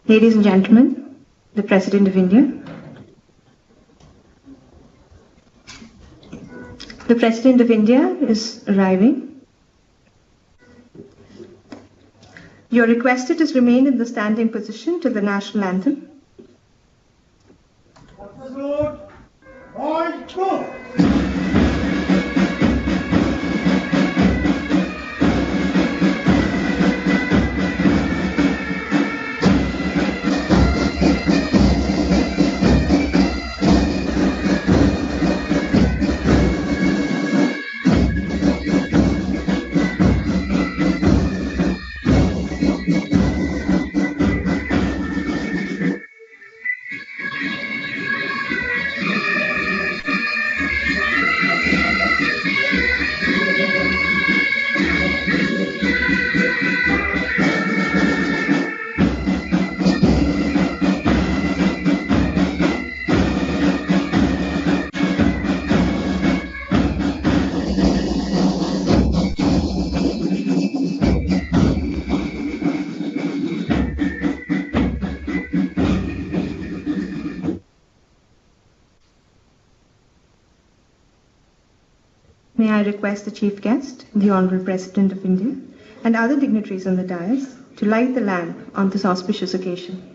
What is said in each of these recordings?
Ladies and gentlemen, the President of India. The President of India is arriving. You are requested to remain in the standing position till the national anthem. May I request the Chief Guest, the Honorable President of India, and other dignitaries on the dais to light the lamp on this auspicious occasion.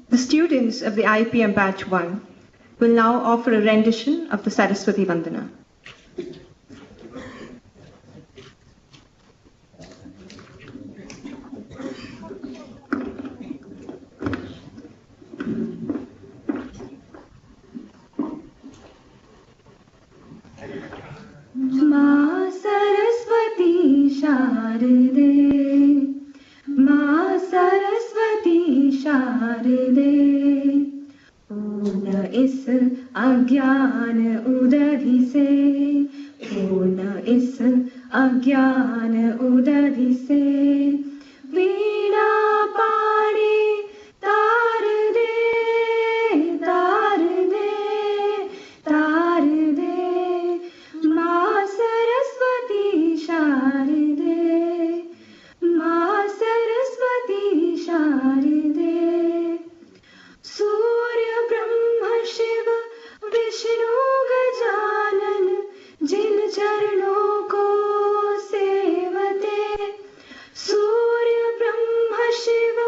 The students of the IIM Batch 1 will now offer a rendition of the Saraswati Vandana. Ma Saraswati Sharade, Ma Saraswati Sharade, पूर्ण इस अज्ञान उदधि से, पूर्ण इस अज्ञान उदधि से, वीणा पाणी तार दे, तार दे, तार दे, माँ सरस्वती शारदे, माँ सरस्वती शारदे, सूर्य ब्रह्म शिव विष्णु गजानन जिन चरणों को सेवते, सूर्य ब्रह्म Shiv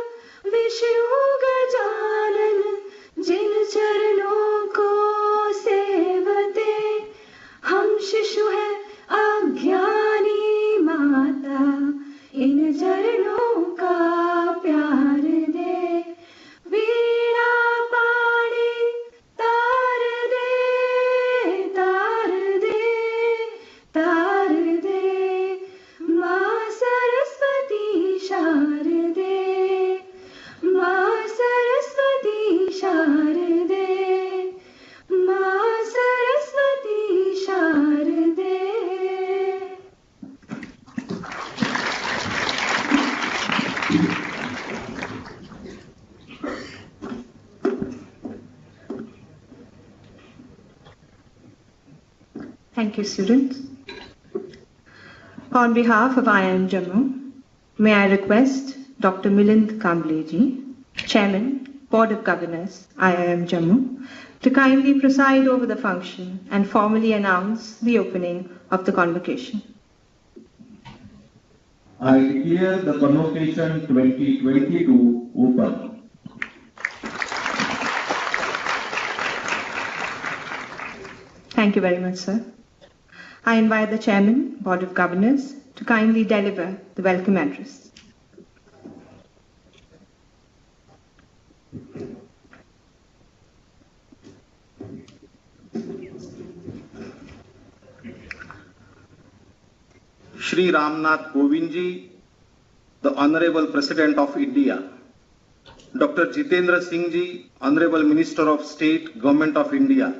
Thank you, students. On behalf of IIM Jammu, may I request Dr. Milind Kambleji, Chairman, Board of Governors, IIM Jammu, to kindly preside over the function and formally announce the opening of the convocation. I declare the convocation 2022 open. Thank you very much, sir. I invite the Chairman, Board of Governors, to kindly deliver the welcome address. Shri Ramnath Kovid ji, the Honorable President of India, Dr. Jitendra Singh ji, Honorable Minister of State, Government of India,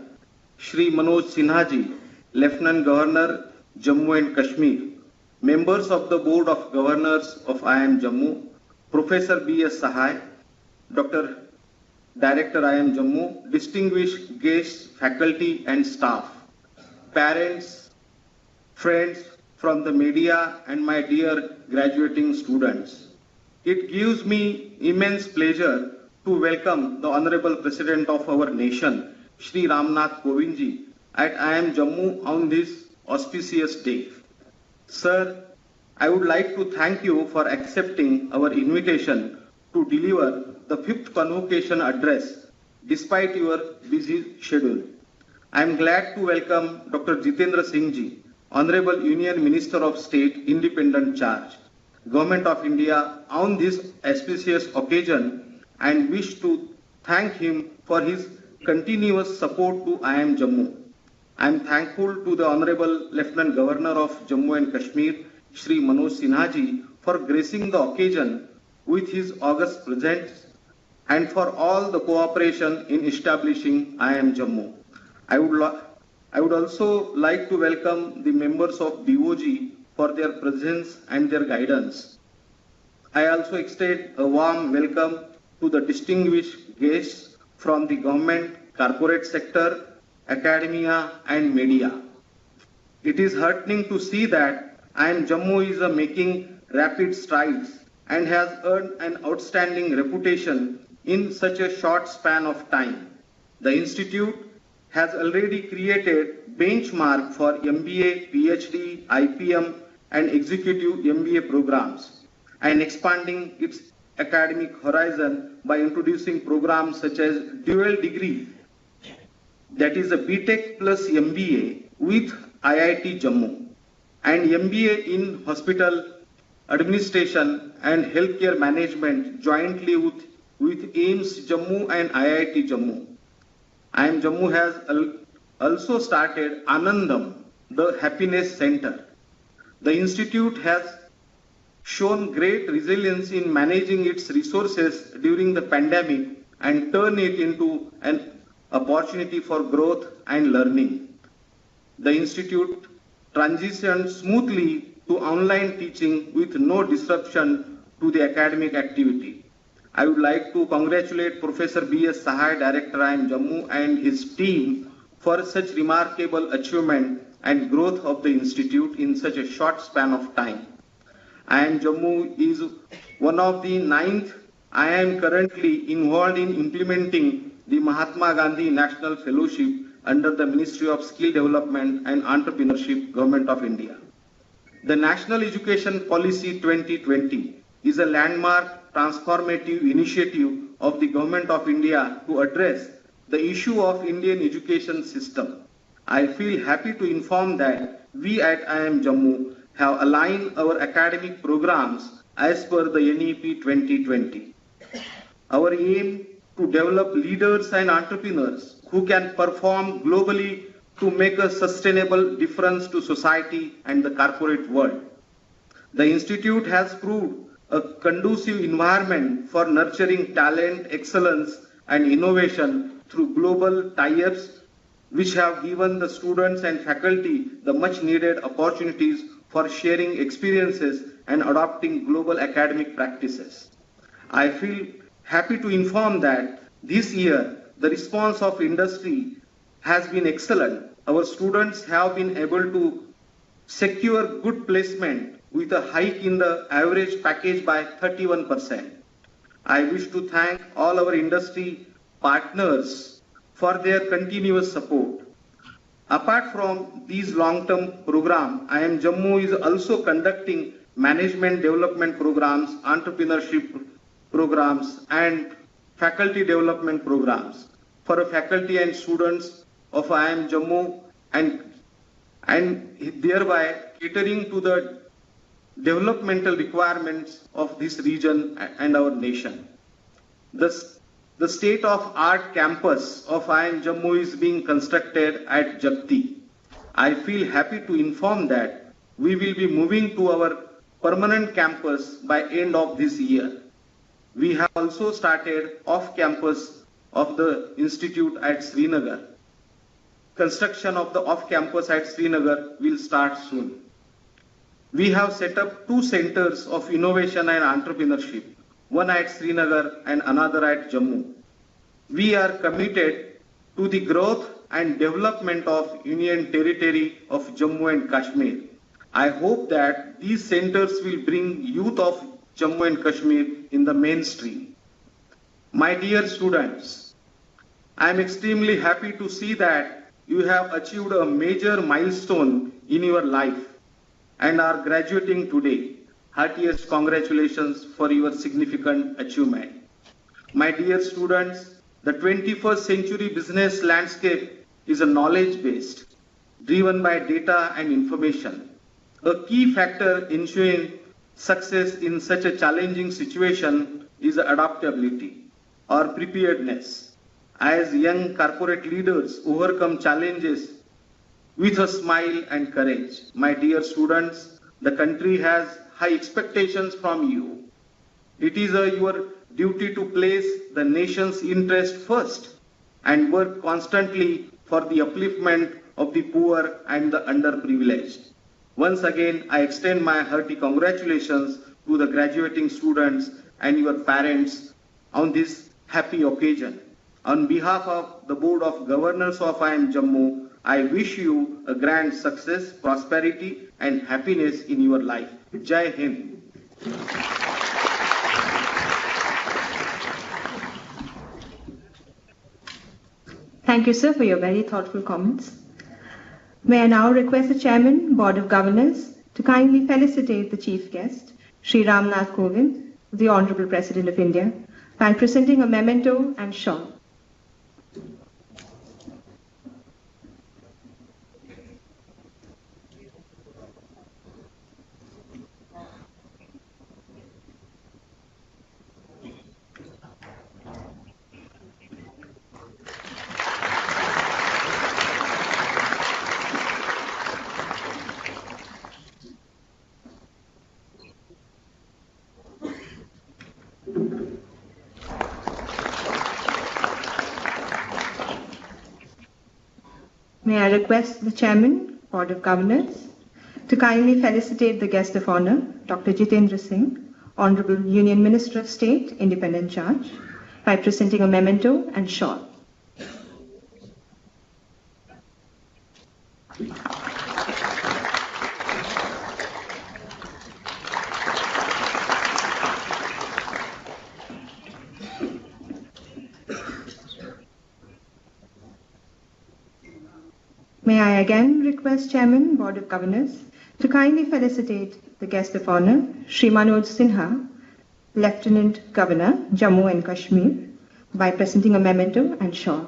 Shri Manoj Sinha ji, Lieutenant Governor, Jammu and Kashmir, members of the Board of Governors of IIM Jammu, Professor B.S. Sahai, Dr. Director IIM Jammu, distinguished guests, faculty and staff, parents, friends from the media and my dear graduating students. It gives me immense pleasure to welcome the Honorable President of our nation, Shri Ramnath Kovid ji, at IIM Jammu on this auspicious day. Sir, I would like to thank you for accepting our invitation to deliver the 5th convocation address despite your busy schedule. I am glad to welcome Dr. Jitendra Singh ji, Honorable Union Minister of State, Independent Charge, Government of India on this auspicious occasion and wish to thank him for his continuous support to IIM Jammu. I am thankful to the Honorable Lieutenant Governor of Jammu and Kashmir, Shri Manoj Sinha ji, for gracing the occasion with his august presence and for all the cooperation in establishing IIM Jammu. I would also like to welcome the members of BOG for their presence and their guidance. I also extend a warm welcome to the distinguished guests from the government, corporate sector, academia and media. It is heartening to see that IIM Jammu is making rapid strides and has earned an outstanding reputation in such a short span of time. The institute has already created benchmark for MBA, PhD, IPM and executive MBA programs and expanding its academic horizon by introducing programs such as dual degree, that is a BTech plus MBA with IIT Jammu and MBA in hospital administration and healthcare management jointly with AIIMS Jammu and IIT Jammu. IIM Jammu has also started Anandam, the Happiness Center. The institute has shown great resilience in managing its resources during the pandemic and turned it into an opportunity for growth and learning. The institute transitioned smoothly to online teaching with no disruption to the academic activity. I would like to congratulate Professor B.S. Sahai, Director IIM Jammu and his team for such remarkable achievement and growth of the institute in such a short span of time. IIM Jammu is one of the 9th IIM currently involved in implementing the Mahatma Gandhi National Fellowship under the Ministry of Skill Development and Entrepreneurship, Government of India. The National Education Policy 2020 is a landmark transformative initiative of the Government of India to address the issue of Indian education system. I feel happy to inform that we at IIM Jammu have aligned our academic programs as per the NEP 2020. Our aim to develop leaders and entrepreneurs who can perform globally to make a sustainable difference to society and the corporate world. The institute has proved a conducive environment for nurturing talent, excellence and innovation through global tie-ups which have given the students and faculty the much needed opportunities for sharing experiences and adopting global academic practices. I feel happy to inform that this year the response of industry has been excellent our students have been able to secure good placement with a hike in the average package by 31%. I wish to thank all our industry partners for their continuous support. Apart from these long-term programs, IIM Jammu is also conducting management development programs, entrepreneurship programs, and faculty development programs for faculty and students of IIM Jammu and thereby catering to the developmental requirements of this region and our nation. The state-of-art campus of IIM Jammu is being constructed at Jagti. I feel happy to inform that we will be moving to our permanent campus by end of this year. We have also started off-campus of the institute at Srinagar. Construction of the off-campus at Srinagar will start soon. We have set up 2 centers of innovation and entrepreneurship, one at Srinagar and another at Jammu. We are committed to the growth and development of Union Territory of Jammu and Kashmir. I hope that these centers will bring youth of Jammu and Kashmir in the mainstream. My dear students, I am extremely happy to see that you have achieved a major milestone in your life and are graduating today. Heartiest congratulations for your significant achievement. My dear students, the 21st century business landscape is a knowledge-based, driven by data and information. A key factor ensuring success in such a challenging situation is adaptability or preparedness. As young corporate leaders overcome challenges with a smile and courage. My dear students, the country has high expectations from you. It is your duty to place the nation's interest first and work constantly for the upliftment of the poor and the underprivileged. Once again, I extend my hearty congratulations to the graduating students and your parents on this happy occasion. On behalf of the Board of Governors of IIM Jammu, I wish you a grand success, prosperity and happiness in your life. Jai Hind. Thank you, sir, for your very thoughtful comments. May I now request the Chairman, Board of Governors, to kindly felicitate the Chief Guest, Shri Ramnath Kovid, the Honorable President of India, by presenting a memento and shawl. May I request the Chairman, Board of Governors, to kindly felicitate the Guest of Honor, Dr. Jitendra Singh, Honorable Union Minister of State, Independent Charge, by presenting a memento and shawl. May I again request Chairman, Board of Governors, to kindly felicitate the Guest of Honor, Shri Manoj Sinha, Lieutenant Governor, Jammu and Kashmir, by presenting a memento and shawl.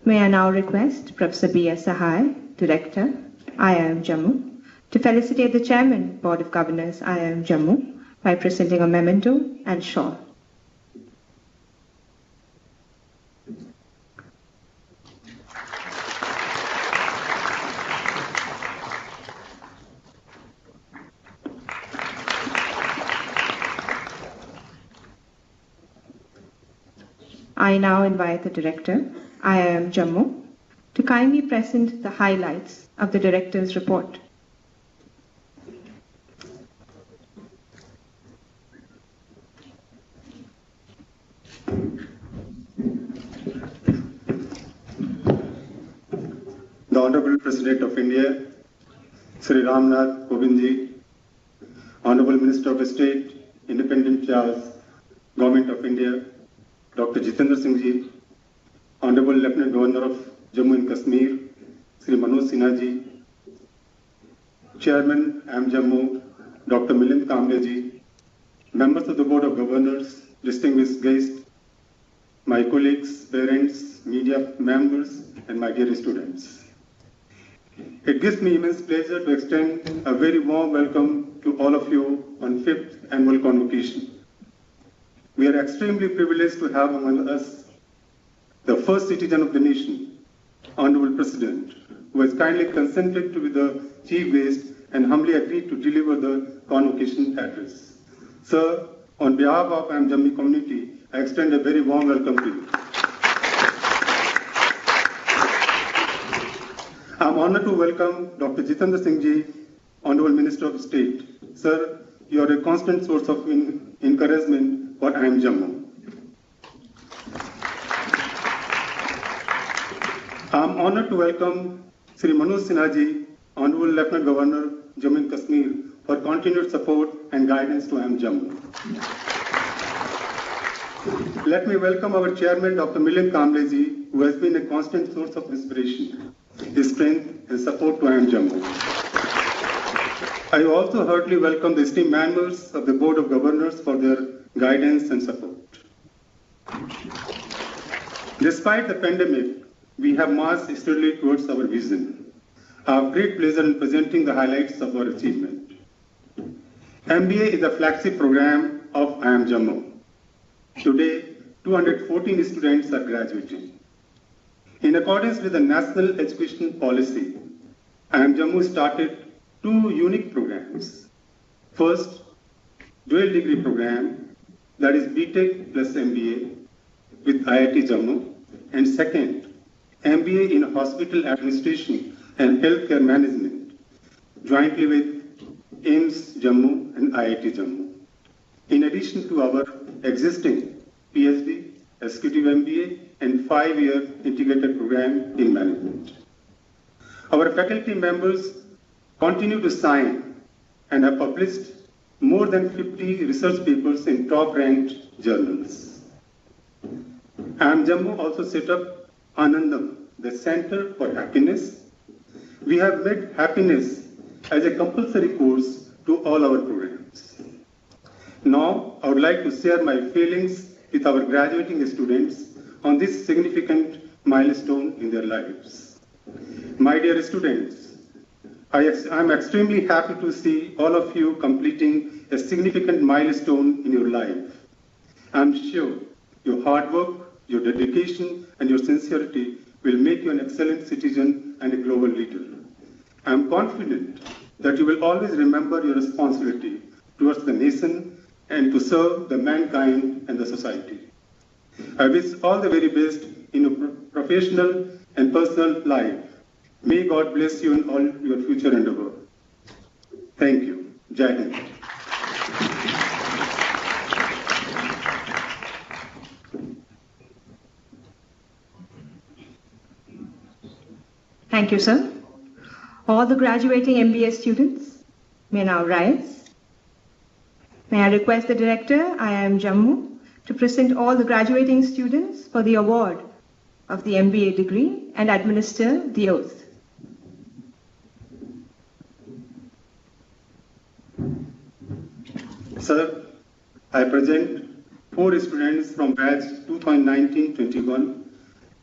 May I now request Professor B.S. Sahai, Director, IIM Jammu, to felicitate the Chairman, Board of Governors, IIM Jammu, by presenting a memento and shawl. I now invite the Director, IIM Jammu, to kindly present the highlights of the Director's report. The Honorable President of India, Sri Ramnath Kovid, Honorable Minister of State, Independent Charge, Government of India, Dr. Jitendra Singh Ji, Honorable Lieutenant Governor of Jammu and Kashmir, Sri Manoj Sinha Ji, Chairman IIM Jammu, Dr. Milind Kamble Ji, members of the Board of Governors, distinguished guests, my colleagues, parents, media members, and my dear students. It gives me immense pleasure to extend a very warm welcome to all of you on 5th annual convocation. We are extremely privileged to have among us the first citizen of the nation, Honorable President, who has kindly consented to be the chief guest and humbly agreed to deliver the convocation address. Sir, on behalf of IIM Jammu community, I extend a very warm welcome to you. I am honored to welcome Dr. Jitendra Singh Ji, Honorable Minister of State. Sir, you are a constant source of encouragement for IIM Jammu. I am honored to welcome Sri Manoj Sinha Ji, Honorable Lieutenant Governor, Jammu and Kashmir, for continued support and guidance to IIM Jammu. Let me welcome our Chairman, Dr. Milind Kamble Ji, who has been a constant source of inspiration, his strength and support to IIM Jammu. I also heartily welcome the esteemed members of the Board of Governors for their guidance and support. Despite the pandemic, we have marched steadily towards our vision. I have great pleasure in presenting the highlights of our achievement. MBA is the flagship program of IIM Jammu. Today, 214 students are graduating. In accordance with the National Education Policy, IIM Jammu started two unique programs. First, dual degree program, that is BTech plus MBA with IIT Jammu, and second, MBA in Hospital Administration and Healthcare Management, jointly with IIMS Jammu and IIT Jammu. In addition to our existing PhD, Executive MBA, and 5-year integrated program in management. Our faculty members continue to sign and have published more than 50 research papers in top-ranked journals. IIM Jammu also set up Anandam, the Center for Happiness. We have made happiness as a compulsory course to all our programs. Now, I would like to share my feelings with our graduating students on this significant milestone in their lives. My dear students, I am extremely happy to see all of you completing a significant milestone in your life. I am sure your hard work, your dedication, and your sincerity will make you an excellent citizen and a global leader. I am confident that you will always remember your responsibility towards the nation and to serve the mankind and the society. I wish all the very best in your professional and personal life. May God bless you in all your future endeavor. Thank you. Jai Hind. Thank you, sir. All the graduating MBA students may now rise. May I request the Director, IIM Jammu, to present all the graduating students for the award of the MBA degree and administer the oath. Sir, I present 4 students from batch 2019-21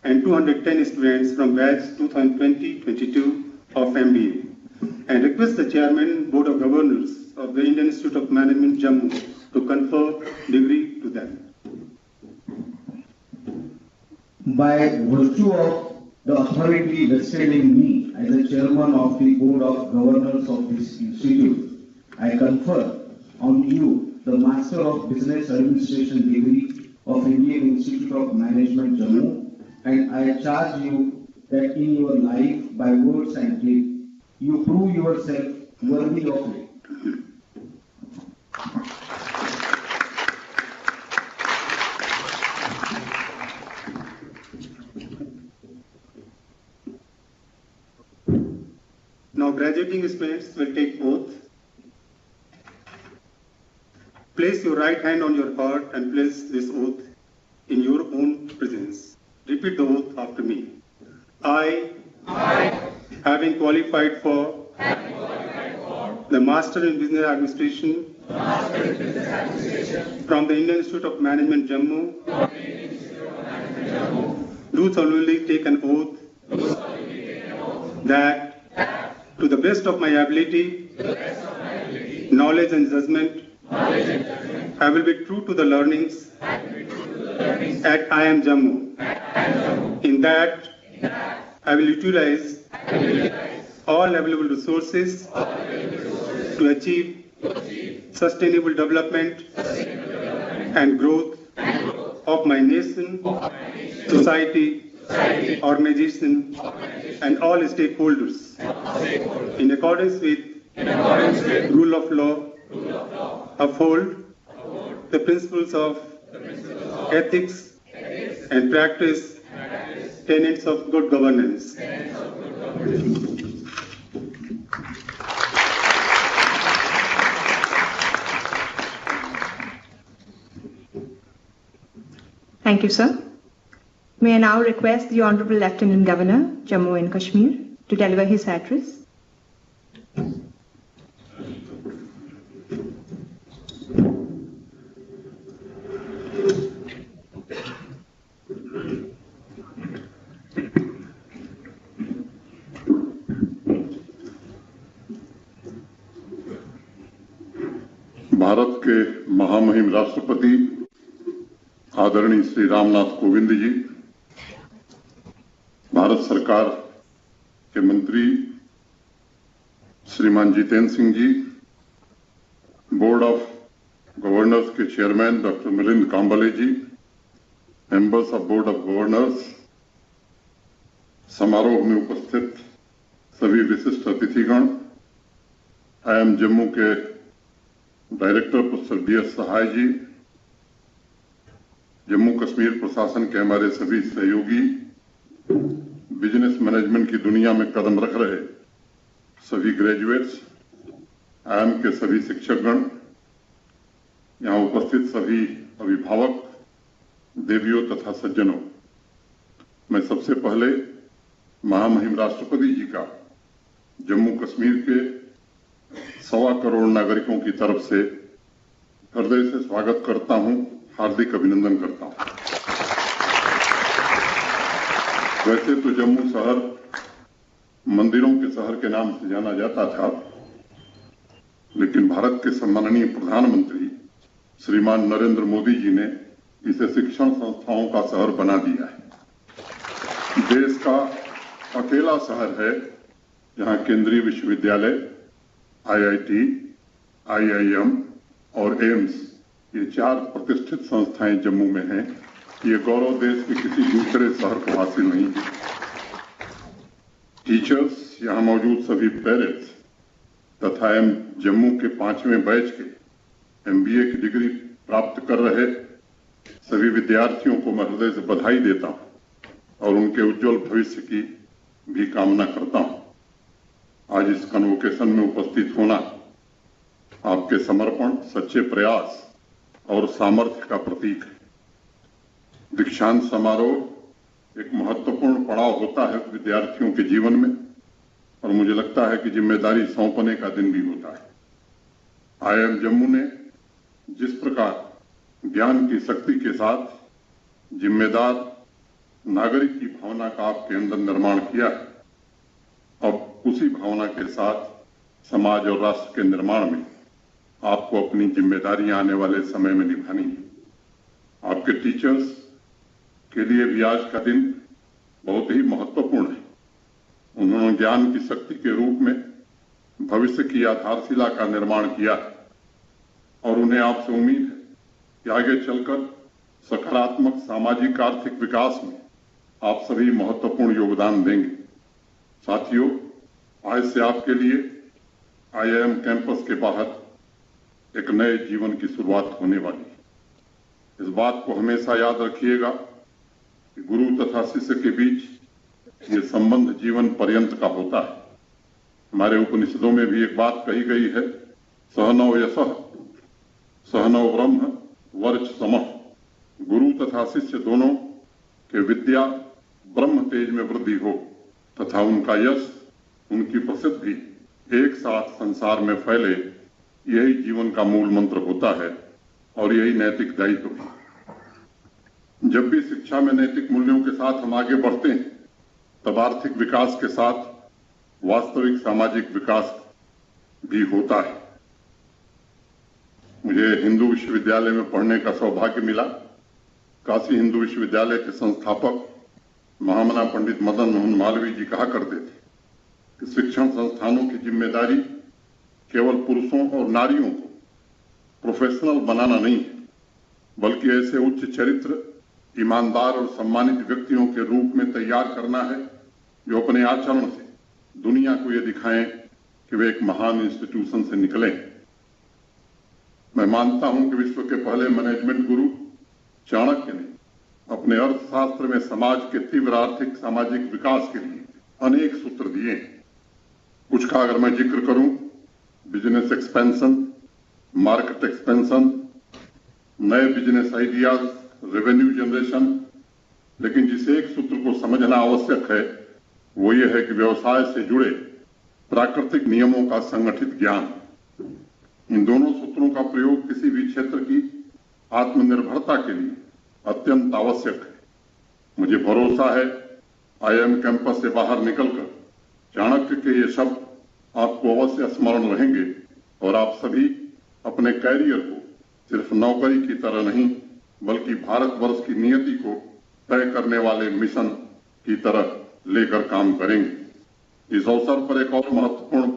and 210 students from batch 2020-22 of MBA, and request the Chairman, Board of Governors of the Indian Institute of Management, Jammu, to confer degree to them. By virtue of the authority vested in me as the Chairman of the Board of Governors of this institute, I confer on you the Master of Business Administration degree of Indian Institute of Management, Jammu, and I charge you that in your life, by words and deed, you prove yourself worthy of it. Now graduating students will take oath. Place your right hand on your heart and place this oath in your own presence. Repeat the oath after me. I having qualified for the Master in Business Administration from the Indian Institute of Management, Jammu, do solemnly take an oath that to the best of my ability, knowledge and judgment, I will be true to the learnings at IIM Jammu. In that, I will utilize all available resources to achieve sustainable development and growth of my nation, society, organization, and all stakeholders in accordance with rule of law, uphold the principles of ethics and practice tenets of good governance. Thank you, sir. May I now request the Honorable Lieutenant Governor, Jammu and Kashmir, to deliver his address. Bharat के महामहिम राष्ट्रपति आदरणीय श्री रामनाथ कोविंद जी, भारत सरकार के मंत्री श्रीमान Jitendra Singh ji, board of governors के chairman doctor Milind Kamble ji, members of board of governors, समारोह में उपस्थित सभी विशिष्ट अतिथिगण, IIM जम्मू के director professor BS Sahay ji, Jammu Kashmir प्रशासन के हमारे सभी सहयोगी, बिजनेस मैनेजमेंट की दुनिया में कदम रख रहे सभी ग्रेजुएट्स, IIM के सभी शिक्षकगण, यहाँ उपस्थित सभी अभिभावक, देवियों तथा सज्जनों, मैं सबसे पहले महामहिम राष्ट्रपति जी का जम्मू कश्मीर के 1.25 करोड़ नागरिकों की तरफ से हृदय से स्वागत करता हूं, हार्दिक अभिनंदन करता हूं। वैसे तो जम्मू शहर मंदिरों के शहर के नाम से जाना जाता था, लेकिन भारत के सम्माननीय प्रधानमंत्री श्रीमान नरेंद्र मोदी जी ने इसे शिक्षण संस्थाओं का शहर बना दिया है। देश का अकेला शहर है जहां केंद्रीय विश्वविद्यालय, IIT, IIM और एम्स, ये 4 प्रतिष्ठित संस्थाएं जम्मू में हैं। ये गौरव देश के किसी दूसरे शहर को हासिल नहीं है। टीचर्स, यहाँ मौजूद सभी पेरेंट्स तथा IIM जम्मू के 5वें बैच के MBA की डिग्री प्राप्त कर रहे सभी विद्यार्थियों को मैं हृदय से बधाई देता हूं और उनके उज्जवल भविष्य की भी कामना करता हूं। आज इस कन्वोकेशन में उपस्थित होना आपके समर्पण, सच्चे प्रयास और सामर्थ्य का प्रतीक है। दीक्षांत समारोह एक महत्वपूर्ण पड़ाव होता है विद्यार्थियों के जीवन में और मुझे लगता है कि जिम्मेदारी सौंपने का दिन भी होता है। IIM जम्मू ने जिस प्रकार ज्ञान की शक्ति के साथ जिम्मेदार नागरिक की भावना का आपके अंदर निर्माण किया है, अब उसी भावना के साथ समाज और राष्ट्र के निर्माण में आपको अपनी जिम्मेदारियां आने वाले समय में निभानी है। आपके टीचर्स के लिए भी आज का दिन बहुत ही महत्वपूर्ण है। उन्होंने ज्ञान की शक्ति के रूप में भविष्य की आधारशिला का निर्माण किया है और उन्हें आपसे उम्मीद है कि आगे चलकर सकारात्मक सामाजिक आर्थिक विकास में आप सभी महत्वपूर्ण योगदान देंगे। साथियों, आज से आपके लिए IIM कैंपस के बाहर एक नए जीवन की शुरुआत होने वाली है। इस बात को हमेशा याद रखिएगा कि गुरु तथा शिष्य के बीच ये संबंध जीवन पर्यंत का होता है। हमारे उपनिषदों में भी एक बात कही गई है, सहनौ यशः सहनौ ब्रह्म वर्च समः। गुरु तथा शिष्य दोनों के विद्या ब्रह्म तेज में वृद्धि हो तथा उनका यश, उनकी प्रसिद्धि एक साथ संसार में फैले, यही जीवन का मूल मंत्र होता है और यही नैतिक दायित्व है। जब भी शिक्षा में नैतिक मूल्यों के साथ हम आगे बढ़ते हैं, तब आर्थिक विकास के साथ वास्तविक सामाजिक विकास भी होता है। मुझे हिंदू विश्वविद्यालय में पढ़ने का सौभाग्य मिला। काशी हिंदू विश्वविद्यालय के संस्थापक महामना पंडित मदन मोहन मालवीय जी कहा करते थे कि शिक्षण संस्थानों की जिम्मेदारी केवल पुरुषों और नारियों को प्रोफेशनल बनाना नहीं है, बल्कि ऐसे उच्च चरित्र, ईमानदार और सम्मानित व्यक्तियों के रूप में तैयार करना है जो अपने आचरण से दुनिया को ये दिखाएं कि वे एक महान इंस्टीट्यूशन से निकले। मैं मानता हूं कि विश्व के पहले मैनेजमेंट गुरु चाणक्य ने अपने अर्थशास्त्र में समाज के तीव्र आर्थिक सामाजिक विकास के लिए अनेक सूत्र दिए। कुछ का अगर मैं जिक्र करूं, बिजनेस एक्सपेंशन, मार्केट एक्सपेंशन, नए बिजनेस आइडियाज, रेवेन्यू जनरेशन, लेकिन जिस एक सूत्र को समझना आवश्यक है वो ये है कि व्यवसाय से जुड़े प्राकृतिक नियमों का संगठित ज्ञान। इन दोनों सूत्रों का प्रयोग किसी भी क्षेत्र की आत्मनिर्भरता के लिए अत्यंत आवश्यक है। मुझे भरोसा है IIM कैंपस से बाहर निकलकर चाणक्य के ये शब्द आपको अवश्य स्मरण रहेंगे और आप सभी अपने कैरियर को सिर्फ नौकरी की तरह नहीं, बल्कि भारतवर्ष की नियति को तय करने वाले मिशन की तरह लेकर काम करेंगे। इस अवसर पर एक और महत्वपूर्ण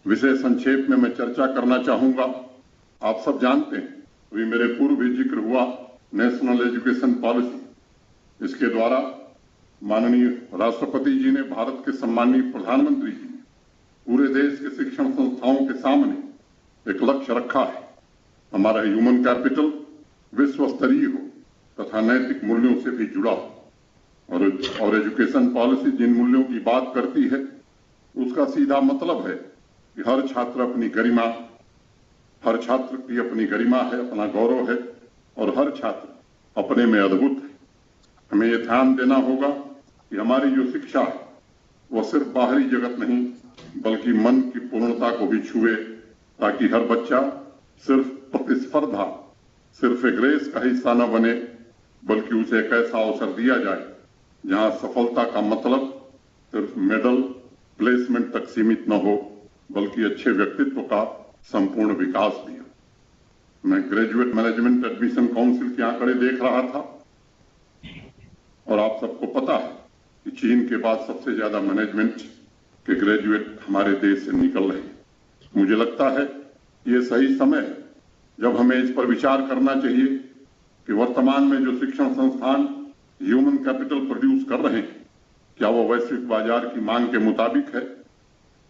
विषय संक्षेप में मैं चर्चा करना चाहूंगा। आप सब जानते हैं, अभी मेरे पूर्व भी जिक्र हुआ, नेशनल एजुकेशन पॉलिसी। इसके द्वारा माननीय राष्ट्रपति जी ने, भारत के सम्मानीय प्रधानमंत्री जी ने पूरे देश के शिक्षण संस्थाओं के सामने एक लक्ष्य रखा है। हमारा ह्यूमन कैपिटल विश्व स्तरीय हो तथा नैतिक मूल्यों से भी जुड़ा हो। और एजुकेशन पॉलिसी जिन मूल्यों की बात करती है, उसका सीधा मतलब है कि हर छात्र अपनी गरिमा, हर छात्र की अपनी गरिमा है, अपना गौरव है और हर छात्र अपने में अद्भुत है। हमें यह ध्यान देना होगा कि हमारी जो शिक्षा है वह सिर्फ बाहरी जगत नहीं, बल्कि मन की पूर्णता को भी छुए, ताकि हर बच्चा सिर्फ प्रतिस्पर्धा, सिर्फ एक रेस का हिस्सा न बने, बल्कि उसे एक ऐसा अवसर दिया जाए जहां सफलता का मतलब सिर्फ मेडल, प्लेसमेंट तक सीमित न हो, बल्कि अच्छे व्यक्तित्व का संपूर्ण विकास भी हो। मैं ग्रेजुएट मैनेजमेंट एडमिशन काउंसिल के आंकड़े देख रहा था और आप सबको पता है कि चीन के बाद सबसे ज्यादा मैनेजमेंट के ग्रेजुएट हमारे देश से निकल रहे हैं। मुझे लगता है ये सही समय है जब हमें इस पर विचार करना चाहिए कि वर्तमान में जो शिक्षण संस्थान ह्यूमन कैपिटल प्रोड्यूस कर रहे हैं, क्या वो वैश्विक बाजार की मांग के मुताबिक है?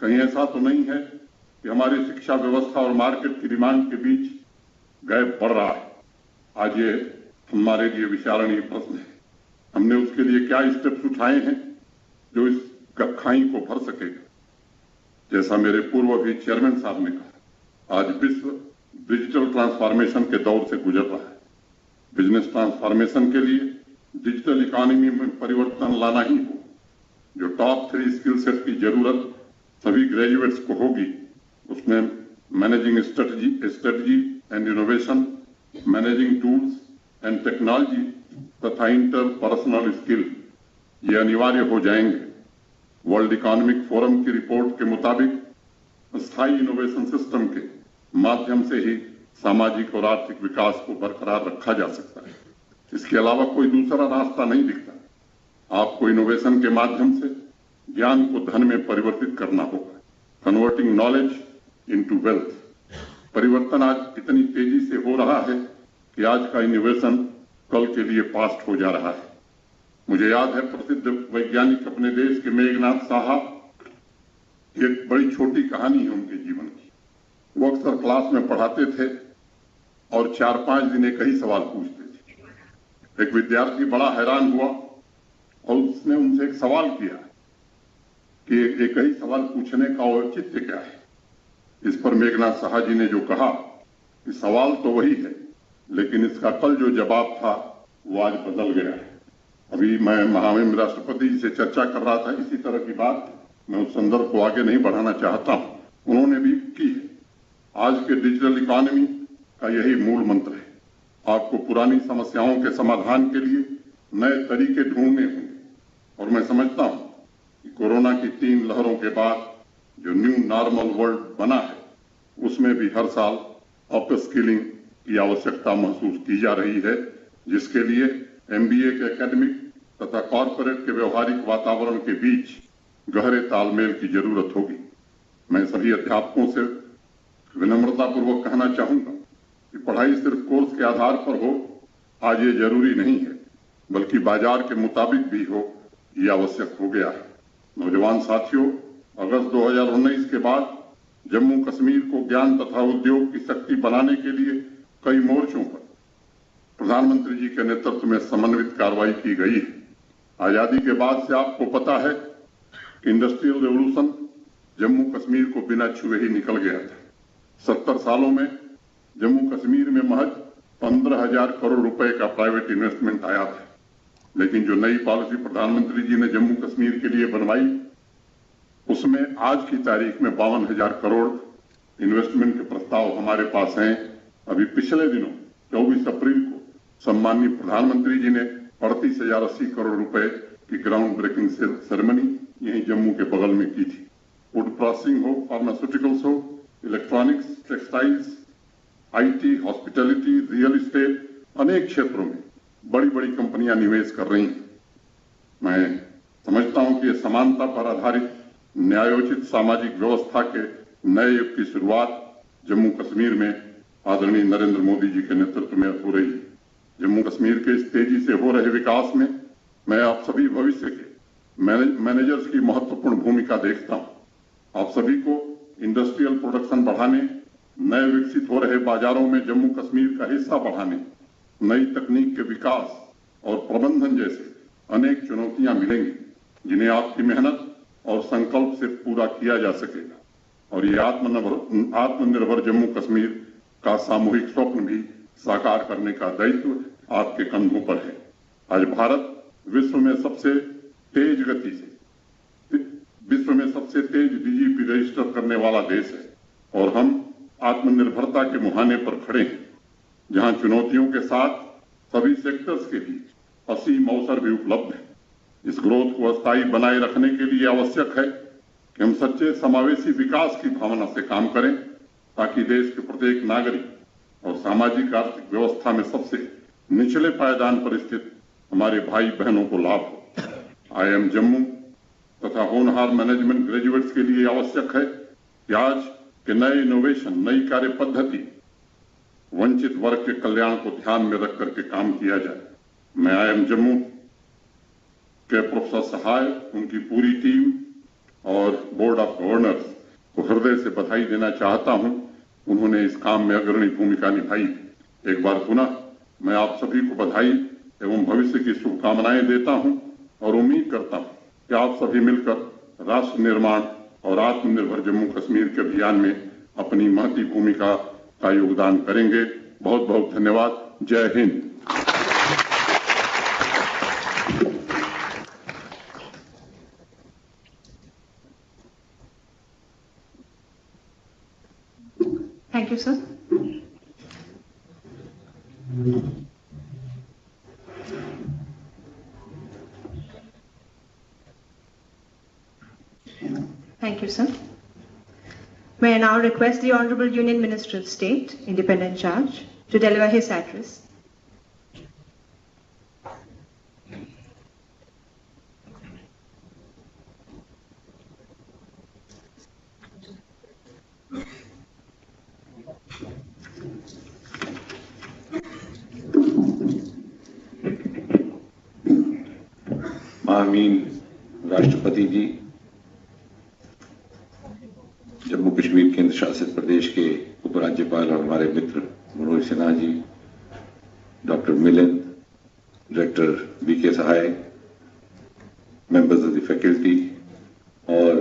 कहीं ऐसा तो नहीं है कि हमारी शिक्षा व्यवस्था और मार्केट की डिमांड के बीच गैप बढ़ रहा है? आज ये हमारे लिए विचारणीय प्रश्न है। हमने उसके लिए क्या स्टेप्स उठाए हैं जो इस खाई को भर सकेगा? जैसा मेरे पूर्व भी चेयरमैन साहब ने कहा, आज विश्व डिजिटल ट्रांसफॉर्मेशन के दौर से गुजर रहा है। बिजनेस ट्रांसफॉर्मेशन के लिए डिजिटल इकोनॉमी में परिवर्तन लाना ही हो। जो टॉप 3 स्किल सेट की जरूरत सभी ग्रेजुएट्स को होगी, उसमें managing strategy and innovation, managing tools and technology तथा इंटरपर्सनल स्किल ये अनिवार्य हो जाएंगे। वर्ल्ड इकोनॉमिक फोरम की रिपोर्ट के मुताबिक स्थायी इनोवेशन सिस्टम के माध्यम से ही सामाजिक और आर्थिक विकास को बरकरार रखा जा सकता है। इसके अलावा कोई दूसरा रास्ता नहीं दिखता। आपको इनोवेशन के माध्यम से ज्ञान को धन में परिवर्तित करना होगा। Converting knowledge into wealth. परिवर्तन आज इतनी तेजी से हो रहा है कि आज का इनोवेशन कल के लिए पास्ट हो जा रहा है। मुझे याद है प्रसिद्ध वैज्ञानिक अपने देश के मेघनाथ साहब, एक बड़ी छोटी कहानी है उनके जीवन की। वो अक्सर क्लास में पढ़ाते थे और 4-5 दिन एक ही सवाल पूछते थे। एक विद्यार्थी बड़ा हैरान हुआ और उसने उनसे एक सवाल किया कि एक ही सवाल पूछने का औचित्य क्या है। इस पर मेघनाथ साहब जी ने जो कहा कि सवाल तो वही है, लेकिन इसका कल जो जवाब था वो आज बदल गया है। अभी मैं महामहिम राष्ट्रपति जी से चर्चा कर रहा था इसी तरह की बात, मैं उस संदर्भ को आगे नहीं बढ़ाना चाहता हूं, उन्होंने भी की है। आज के डिजिटल इकोनॉमी का यही मूल मंत्र है। आपको पुरानी समस्याओं के समाधान के लिए नए तरीके ढूंढने होंगे और मैं समझता हूं कि कोरोना की 3 लहरों के बाद जो न्यू नॉर्मल वर्ल्ड बना है उसमें भी हर साल अपस्किलिंग की आवश्यकता महसूस की जा रही है, जिसके लिए एमबीए के एकेडमिक तथा कॉर्पोरेट के व्यवहारिक वातावरण के बीच गहरे तालमेल की जरूरत होगी। मैं सभी अध्यापकों से विनम्रतापूर्वक कहना चाहूंगा कि पढ़ाई सिर्फ कोर्स के आधार पर हो आज ये जरूरी नहीं है, बल्कि बाजार के मुताबिक भी हो, ये आवश्यक हो गया है। नौजवान साथियों, अगस्त 2019 के बाद जम्मू कश्मीर को ज्ञान तथा उद्योग की शक्ति बनाने के लिए कई मोर्चों पर प्रधानमंत्री जी के नेतृत्व में समन्वित कार्रवाई की गई है। आजादी के बाद से आपको पता है कि इंडस्ट्रियल रेवोल्यूशन जम्मू कश्मीर को बिना छुए ही निकल गया था। 70 सालों में जम्मू कश्मीर में महज 15,000 करोड़ रुपए का प्राइवेट इन्वेस्टमेंट आया था, लेकिन जो नई पॉलिसी प्रधानमंत्री जी ने जम्मू कश्मीर के लिए बनवाई उसमें आज की तारीख में 52,000 करोड़ इन्वेस्टमेंट के प्रस्ताव हमारे पास हैं। अभी पिछले दिनों 24 अप्रैल को सम्माननीय प्रधानमंत्री जी ने 38,080 करोड़ रुपए की ग्राउंड ब्रेकिंग सेरेमनी यहीं जम्मू के बगल में की थी। फूड प्रोसेसिंग हो, फार्मास्यूटिकल्स हो, electronics, textiles, IT, hospitality, real estate, अनेक क्षेत्रों में बड़ी बड़ी कंपनियां निवेश कर रही हैं। मैं समझता हूं कि ये समानता पर आधारित न्यायोचित सामाजिक व्यवस्था के नए युग की शुरुआत जम्मू कश्मीर में आदरणीय नरेंद्र मोदी जी के नेतृत्व में हो रही है। जम्मू कश्मीर के इस तेजी से हो रहे विकास में मैं आप सभी भविष्य के मैनेजर्स की महत्वपूर्ण भूमिका देखता हूं। आप सभी को इंडस्ट्रियल प्रोडक्शन बढ़ाने, नए विकसित हो रहे बाजारों में जम्मू कश्मीर का हिस्सा बढ़ाने, नई तकनीक के विकास और प्रबंधन जैसे अनेक चुनौतियां मिलेंगी, जिन्हें आपकी मेहनत और संकल्प से पूरा किया जा सकेगा। और ये आत्मनिर्भर जम्मू कश्मीर का सामूहिक स्वप्न भी साकार करने का दायित्व आपके कंधों पर है। आज भारत विश्व में सबसे तेज डीजीपी रजिस्टर करने वाला देश है और हम आत्मनिर्भरता के मुहाने पर खड़े हैं, जहां चुनौतियों के साथ सभी सेक्टर्स के बीच असीम अवसर भी उपलब्ध है। इस ग्रोथ को अस्थायी बनाए रखने के लिए आवश्यक है कि हम सच्चे समावेशी विकास की भावना से काम करें, ताकि देश के प्रत्येक नागरिक और सामाजिक आर्थिक व्यवस्था में सबसे निचले पायदान पर स्थित हमारे भाई बहनों को लाभ हो। IIM जम्मू तथा होनहार मैनेजमेंट ग्रेजुएट्स के लिए आवश्यक है कि आज के नए इनोवेशन, नई कार्य पद्धति, वंचित वर्ग के कल्याण को ध्यान में रख करके काम किया जाए। मैं IIM जम्मू के प्रोफेसर सहाय, उनकी पूरी टीम और बोर्ड ऑफ गवर्नर्स को हृदय से बधाई देना चाहता हूं। उन्होंने इस काम में अग्रणी भूमिका निभाई। एक बार पुनः मैं आप सभी को बधाई एवं भविष्य की शुभकामनाएं देता हूं और उम्मीद करता हूं कि आप सभी मिलकर राष्ट्र निर्माण और आत्मनिर्भर जम्मू कश्मीर के अभियान में अपनी महती भूमिका का योगदान करेंगे। बहुत बहुत धन्यवाद। जय Hind. Thank you, sir. Thank you, sir. May I now request the Honorable Union Minister of State, Independent Charge, to deliver his address. महामहिम राष्ट्रपति जी, जम्मू कश्मीर केंद्र शासित प्रदेश के उपराज्यपाल और हमारे मित्र Manoj Sinha ji, doctor Milind, director BK Sahay, members of the faculty और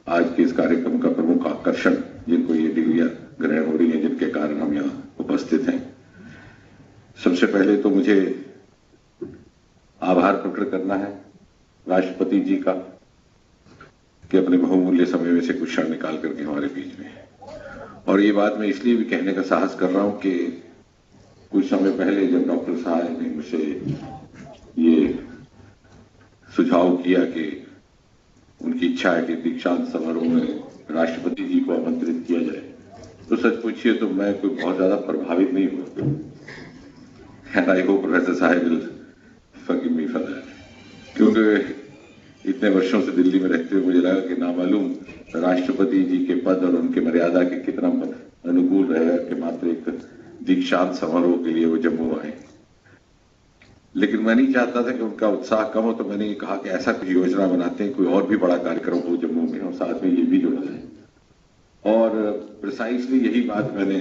आज के इस कार्यक्रम का प्रमुख आकर्षण जिनको ये डिग्रियां ग्रहण हो रही हैं, जिनके कारण हम यहाँ उपस्थित हैं। सबसे पहले तो मुझे आभार प्रकट करना है राष्ट्रपति जी का कि अपने बहुमूल्य समय में से कुछ क्षण निकाल करके हमारे बीच में है। और ये बात मैं इसलिए भी कहने का साहस कर रहा हूं कि कुछ समय पहले जब डॉक्टर साहब ने मुझसे ये सुझाव किया कि उनकी इच्छा है कि दीक्षांत समारोह में राष्ट्रपति जी को आमंत्रित किया जाए, तो सच पूछिए तो मैं कोई बहुत ज्यादा प्रभावित नहीं हुआ। एंड आई होप प्रोफेसर साहब will forgive me for that, क्योंकि इतने वर्षों से दिल्ली में रहते हुए मुझे लगा कि नामालूम राष्ट्रपति जी के पद और उनके मर्यादा के कितना अनुकूल रहेगा कि मात्र एक दीक्षांत समारोह के लिए वो जम्मू आए। लेकिन मैं नहीं चाहता था कि उनका उत्साह कम हो, तो मैंने कहा कि ऐसा कुछ योजना बनाते हैं, कोई और भी बड़ा कार्यक्रम हो जम्मू में और साथ में ये भी जुड़ा है। और प्रिसाइसली यही बात मैंने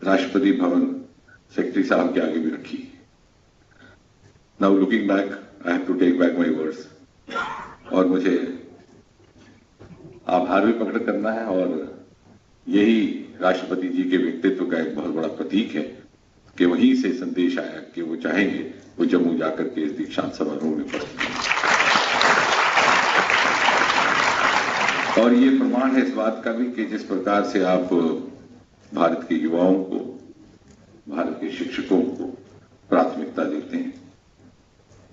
राष्ट्रपति भवन सेक्रेटरी साहब के आगे भी रखी। Now looking back I have to take back my words, और मुझे आभार भी प्रकट करना है। और यही राष्ट्रपति जी के व्यक्तित्व का एक बहुत बड़ा प्रतीक है कि वहीं से संदेश आया कि वो चाहेंगे वो जम्मू जाकर के इस दीक्षांत समारोह में उपस्थित हैं। और ये प्रमाण है इस बात का भी कि जिस प्रकार से आप भारत के युवाओं को, भारत के शिक्षकों को प्राथमिकता देते हैं,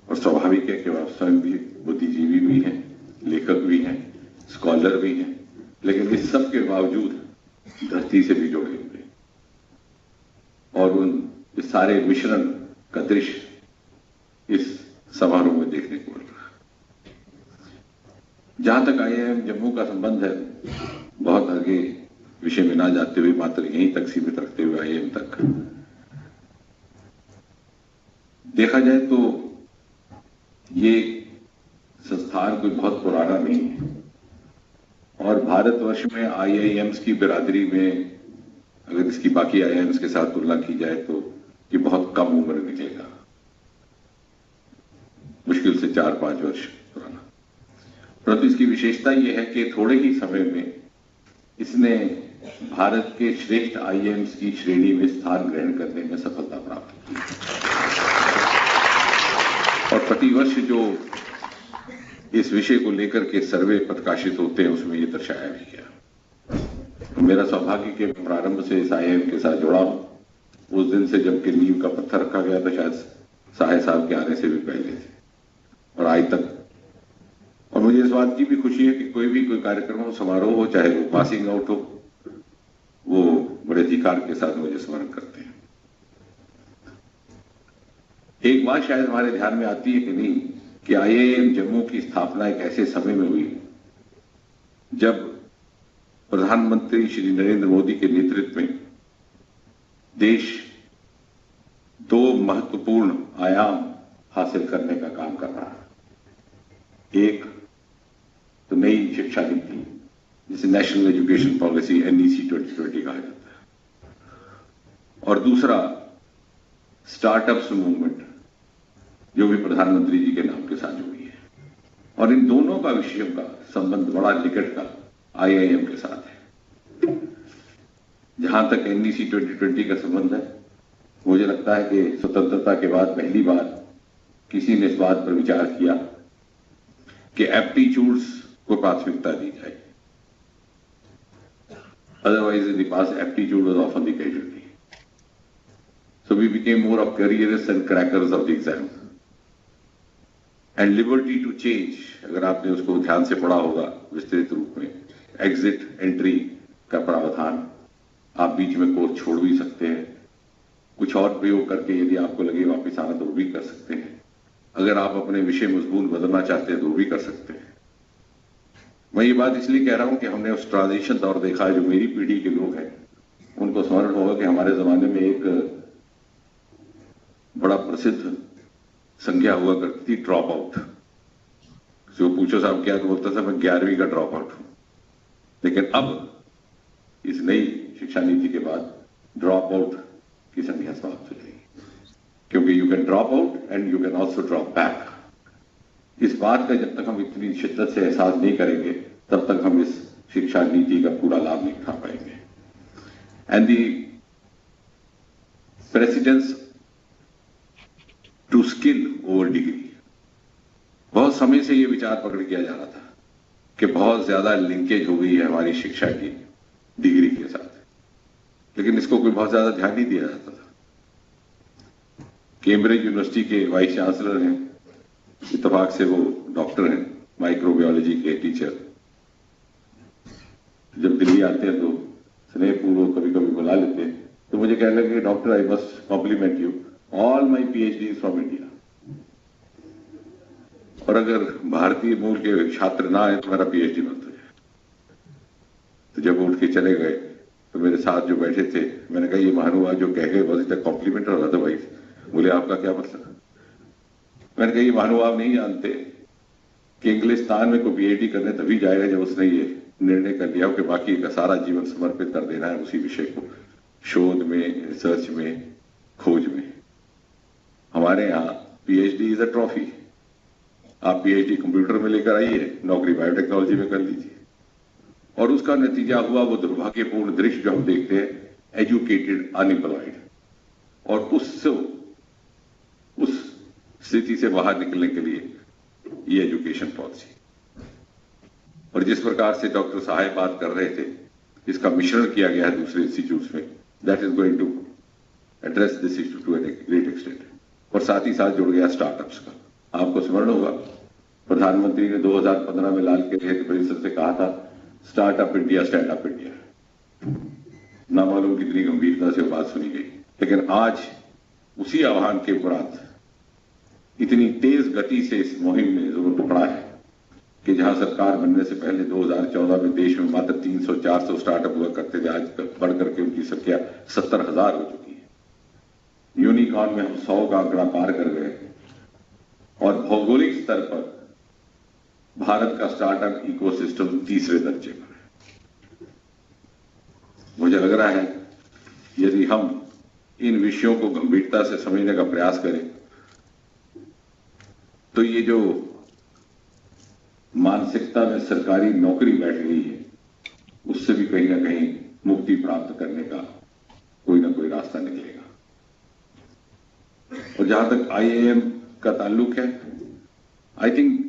और स्वाभाविक है कि आप स्वयं भी बुद्धिजीवी भी हैं, लेखक भी हैं, स्कॉलर भी हैं, लेकिन इस सब के बावजूद धरती से भी जुड़े हुए और उन इस सारे मिश्रण का दृश्य इस समारोह में देखने को मिल रहा है। जहां तक IIM जम्मू का संबंध है, बहुत आगे विषय में ना जाते हुए मात्र यहीं तक सीमित रखते हुए IIM तक देखा जाए तो ये संस्थान कोई बहुत पुराना नहीं है, और भारतवर्ष में IIMs की बिरादरी में अगर इसकी बाकी IIMs के साथ तुलना की जाए तो ये बहुत कम उम्र निकलेगा, मुश्किल से 4-5 वर्ष पुराना। परंतु इसकी विशेषता यह है कि थोड़े ही समय में इसने भारत के श्रेष्ठ IIMs की श्रेणी में स्थान ग्रहण करने में सफलता प्राप्त की, और प्रतिवर्ष जो इस विषय को लेकर के सर्वे प्रकाशित होते हैं उसमें ये दर्शाया भी गया। तो मेरा सौभाग्य कि प्रारंभ से इस IIM के साथ जुड़ा हूं। उस दिन से जबकि नींव का पत्थर रखा गया था, शायद साहब के आने से भी पहले थे, और आज तक। और मुझे इस बात की भी खुशी है कि कोई कार्यक्रम हो, समारोह हो, चाहे वो पासिंग आउट हो, वो बड़े अधिकार के साथ मुझे स्मरण करते हैं। एक बात शायद हमारे ध्यान में आती है कि नहीं कि IIM जम्मू की स्थापना एक ऐसे समय में हुई जब प्रधानमंत्री श्री नरेंद्र मोदी के नेतृत्व में देश 2 महत्वपूर्ण आयाम हासिल करने का काम कर रहा है। एक तो नई शिक्षा नीति, जिसे नेशनल एजुकेशन पॉलिसी NEC 2020 कहा जाता है, और दूसरा स्टार्टअप्स मूवमेंट जो भी प्रधानमंत्री जी के नाम के साथ जुड़ी है। और इन दोनों का विषयों का संबंध बड़ा निकट का IIM के साथ है। जहां तक NEC 2020 का संबंध है, मुझे लगता है कि स्वतंत्रता के बाद पहली बार किसी ने इस बात पर विचार किया कि एप्टीट्यूड्स को प्राथमिकता दी जाए। Otherwise in the past aptitude was often the casualty, so we became more of careerist and crackers of the exam. And liberty to change, अगर आपने उसको ध्यान से पढ़ा होगा विस्तृत रूप में, एग्जिट एंट्री का प्रावधान, आप बीच में कोर्स छोड़ भी सकते हैं, कुछ और प्रयोग करके यदि आपको लगे वापस आना तो वो भी कर सकते हैं, अगर आप अपने विषय मजबूत बदलना चाहते हैं तो वो भी कर सकते हैं। मैं ये बात इसलिए कह रहा हूं कि हमने उस ट्रांजिशन दौर देखा है। जो मेरी पीढ़ी के लोग हैं उनको स्मरण होगा कि हमारे जमाने में एक बड़ा प्रसिद्ध संज्ञा हुआ करती थी ड्रॉप आउट, जो पूछो साहब क्या, तो बोलता था मैं 11वीं का ड्रॉप आउट हूं। लेकिन अब इस नई शिक्षा नीति के बाद ड्रॉप आउट की संख्या समाप्त हो जाएगी, क्योंकि you can drop out and you can also drop back. इस बात का जब तक हम इतनी शिद्दत से एहसास नहीं करेंगे तब तक हम इस शिक्षा नीति का पूरा लाभ नहीं उठा पाएंगे। And the precedence to skill over degree, बहुत समय से यह विचार पकड़ किया जा रहा था कि बहुत ज्यादा लिंकेज हो गई है हमारी शिक्षा की डिग्री के साथ, लेकिन इसको कोई बहुत ज्यादा ध्यान नहीं दिया जाता था। कैम्ब्रिज यूनिवर्सिटी के वाइस चांसलर हैं, इत्तेफाक से वो डॉक्टर हैं, माइक्रोबायोलॉजी के टीचर। जब दिल्ली आते हैं तो स्नेहपूर्वक कभी कभी बुला लेते हैं, तो मुझे कहने लगे doctor I must compliment you, all my PhD is from India. और अगर भारतीय मूल के छात्र ना आए तो मेरा PhD बंद हो जाए। तो जब उठ के चले गए तो मेरे साथ जो बैठे थे, मैंने कहा ये महानुभाव जो कह गए वॉज इट अ कॉम्प्लीमेंट और अदरवाइज? बोले आपका क्या मतलब? मैंने कहा ये महानुभाव नहीं जानते कि इंग्लिस्तान में कोई PhD करने तभी जाएगा जब उसने ये निर्णय कर लिया हो कि बाकी का सारा जीवन समर्पित कर देना है उसी विषय को, शोध में, रिसर्च में, खोज में। हमारे यहाँ PhD इज अ ट्रॉफी। आप PhD कंप्यूटर में लेकर आइए, नौकरी बायोटेक्नोलॉजी में कर लीजिए। और उसका नतीजा हुआ वो दुर्भाग्यपूर्ण दृश्य जो हम देखते हैं, एजुकेटेड अनएम्प्लॉयड। और उस स्थिति से बाहर निकलने के लिए ये एजुकेशन पॉलिसी, और जिस प्रकार से डॉक्टर साहब बात कर रहे थे, इसका मिश्रण किया गया है दूसरे इंस्टीट्यूट्स में, that is going to address this issue to a great extent. और साथ ही साथ जुड़ गया स्टार्टअप्स का। आपको स्मरण होगा प्रधानमंत्री ने 2015 में लाल किले परिषद से कहा था स्टार्टअप इंडिया, स्टैंडअप इंडिया। ना मालूम कितनी गंभीरता से वो बात सुनी गई, लेकिन आज उसी आह्वान के उपरांत इतनी तेज गति से इस मुहिम ने जोर पकड़ा है कि जहां सरकार बनने से पहले 2014 में देश में मात्र 300-400 स्टार्टअप हुआ करते थे, आज बढ़कर के उनकी संख्या 70,000 हो चुकी है। यूनिकॉर्न में हम 100 का आंकड़ा पार कर गए और भौगोलिक स्तर पर भारत का स्टार्टअप इकोसिस्टम तीसरे दर्जे पर है। मुझे लग रहा है यदि हम इन विषयों को गंभीरता से समझने का प्रयास करें तो ये जो मानसिकता में सरकारी नौकरी बैठ गई है उससे भी कहीं ना कहीं मुक्ति प्राप्त करने का कोई ना कोई रास्ता निकलेगा। और जहां तक IIM का ताल्लुक है, I think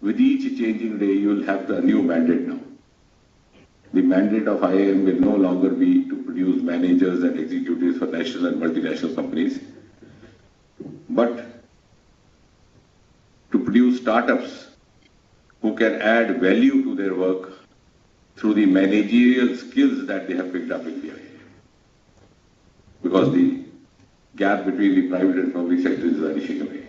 with each changing day you will have the new mandate now. The mandate of IIM will no longer be to produce managers and executives for national and multinational companies, but to produce startups who can add value to their work through the managerial skills that they have picked up in the IIM. Because the gap between the private and public sector is vanishing away.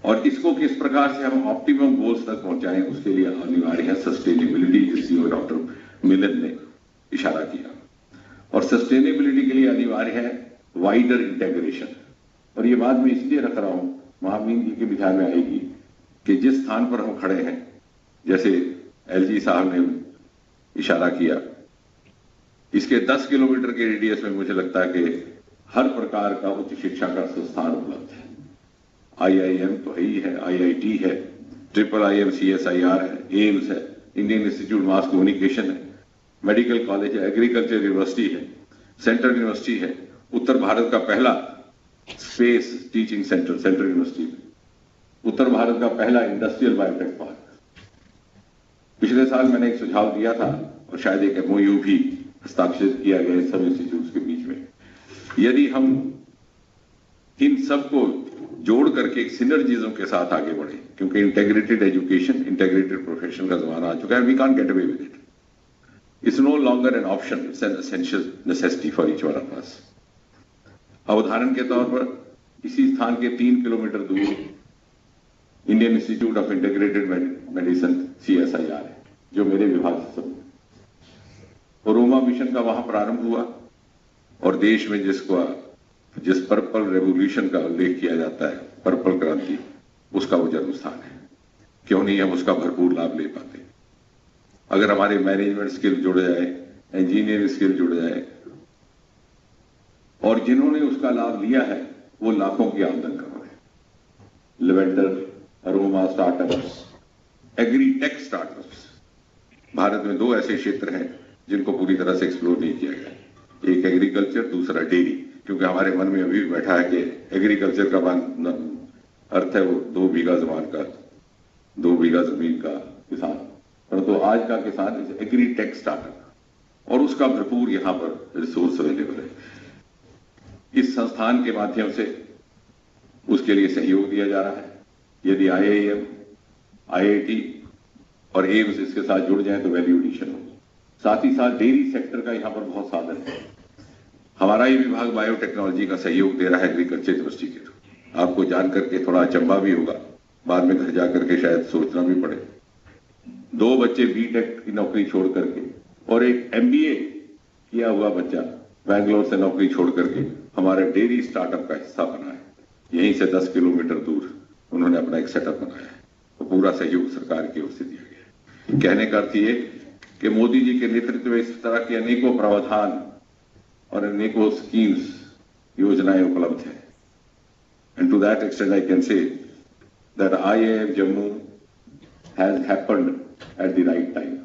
और इसको किस प्रकार से हम optimum goals तक पहुंचाएं उसके लिए अनिवार्य है सस्टेनेबिलिटी, जिसकी डॉक्टर मिलिंद ने इशारा किया। और सस्टेनेबिलिटी के लिए अनिवार्य है वाइडर इंटेग्रेशन। और ये बात मैं इसलिए रख रहा हूं, महामीन जी के भी ध्यान में आएगी कि जिस स्थान पर हम खड़े हैं, जैसे LG साहब ने इशारा किया, इसके 10 किलोमीटर के रेडियस में मुझे लगता है कि हर प्रकार का उच्च शिक्षा का संस्थान उपलब्ध है। IIM तो है ही है, IIT है, IIM CSIR है, एम्स है, इंडियन इंस्टीट्यूट मास कम्युनिकेशन है, मेडिकल कॉलेज है, एग्रीकल्चर यूनिवर्सिटी है, सेंट्रल यूनिवर्सिटी है, उत्तर भारत का पहला space teaching centre central university में, उत्तर भारत का पहला इंडस्ट्रियल बायोटेक पार्क। पिछले साल मैंने एक सुझाव दिया था और शायद एक MOU भी हस्ताक्षरित किया गया सब इंस्टीट्यूट के बीच में। यदि हम इन सबको जोड़ करके एक सिनर्जिज्म के साथ आगे बढ़े, क्योंकि इंटेग्रेटेड एजुकेशन, इंटेग्रेटेड प्रोफेशन का जमाना आ चुका है, we can't get away with it. It's no longer an option, it's an essential necessity for each one of us. उदाहरण के तौर पर इसी स्थान के 3 किलोमीटर दूर Indian institute of integrated medicine CSIR है, जो मेरे विभाग से सब और रोमा मिशन का वहां प्रारंभ हुआ। और देश में जिस पर्पल रेवोल्यूशन का उल्लेख किया जाता है, पर्पल क्रांति, उसका वो जन्म स्थान है। क्यों नहीं हम उसका भरपूर लाभ ले पाते? अगर हमारे मैनेजमेंट स्किल जुड़ जाए, इंजीनियरिंग स्किल जुड़ जाए, और जिन्होंने उसका लाभ लिया है वो लाखों की आमदन कर रहे हैं। Lavender, aroma startups, agritech startups, Bharat में 2 ऐसे क्षेत्र हैं जिनको पूरी तरह से एक्सप्लोर नहीं किया गया। एक एग्रीकल्चर, दूसरा डेयरी। क्योंकि हमारे मन में अभी बैठा है कि एग्रीकल्चर का अर्थ है वो 2 बीघा जमीन का, 2 बीघा जमीन का किसान, परंतु आज का किसान इज एग्रीटेक स्टार्टअप, और उसका भरपूर यहां पर रिसोर्स अवेलेबल है। इस संस्थान के माध्यम से उसके लिए सहयोग दिया जा रहा है। यदि IIM, IIT और एम्स इसके साथ जुड़ जाए तो वैल्यू एडिशन हो। साथ ही साथ डेयरी सेक्टर का यहां पर बहुत साधन है। हमारा ही विभाग बायोटेक्नोलॉजी का सहयोग दे रहा है एग्रीकल्चर यूनिवर्सिटी के थ्रू। आपको जान करके थोड़ा अचंभा भी होगा, बाद में घर जाकर के शायद सोचना भी पड़े। 2 बच्चे बीटेक की नौकरी छोड़ करके और एक MBA किया हुआ बच्चा बैंगलोर से नौकरी छोड़ करके हमारे डेयरी स्टार्टअप का हिस्सा बना है। यहीं से 10 किलोमीटर दूर उन्होंने अपना एक सेटअप बनाया है। तो पूरा सहयोग सरकार की ओर से दिया गया है। कहने का अर्थ ये कि मोदी जी के नेतृत्व में इस तरह के अनेकों प्रावधान और अनेकों स्कीम्स, योजनाएं उपलब्ध हैं। And to that extent I can say that IIM Jammu has happened at the right time.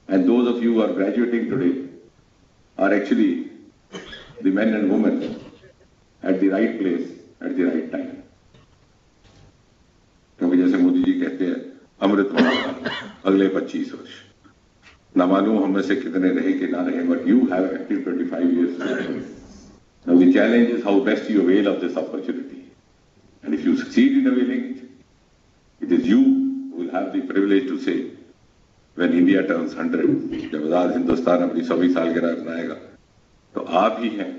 And those of you who are graduating today are actually the men and women at the right place at the right time. क्योंकि जैसे मोदी जी कहते हैं अमृत महोत्सव अगले 25 वर्ष, ना मालूम हम में से कितने रहे कि ना रहे, but you have active 25 years. Now the challenge is how best you avail of this opportunity. And if you succeed in availing it, it is you who will have the privilege to say, when India turns 100, जब आजाद हिंदुस्तान अपनी 100वीं सालगिरह मनाएगा, तो आप ही हैं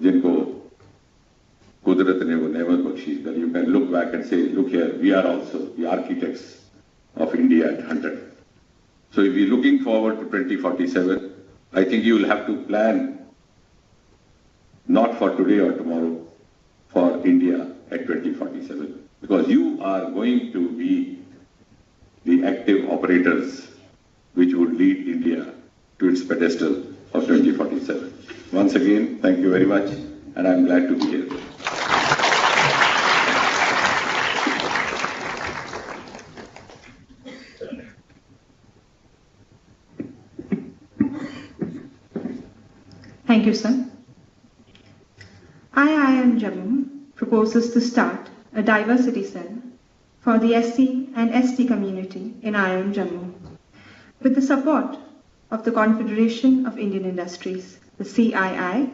जिनको कुदरत ने वो नेमत Bakshi. That you can look back and say, look here, we are also the architects of India at 100. So if you're looking forward to 2047, I think you will have to plan not for today or tomorrow, for India at 2047, because you are going to be the active operators which would lead India to its pedestal of 2047. Once again, thank you very much, and I'm glad to be here. Thank you, sir. IIM Jammu proposes to start a diversity cell for the SC and ST community in IIM Jammu with the support of the Confederation of Indian Industries, the CII,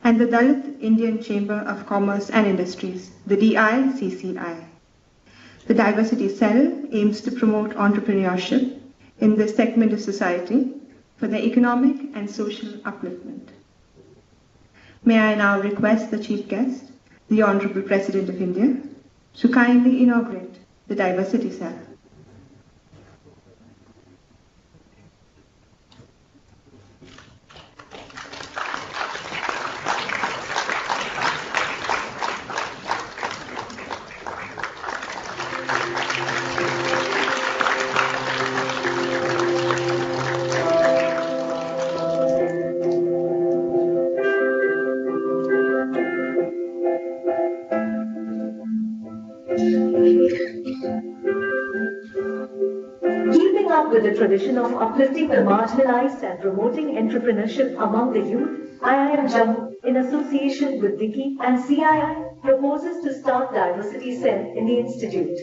and the Dalit Indian Chamber of Commerce and Industries, the DICCI. The diversity cell aims to promote entrepreneurship in this segment of society for their economic and social upliftment. May I now request the Chief Guest, the Honorable President of India, to kindly inaugurate the diversity cell. Keeping up with the tradition of uplifting the marginalized and promoting entrepreneurship among the youth, IIM Jammu, in association with Dicky and CII, proposes to start Diversity Cell in the Institute.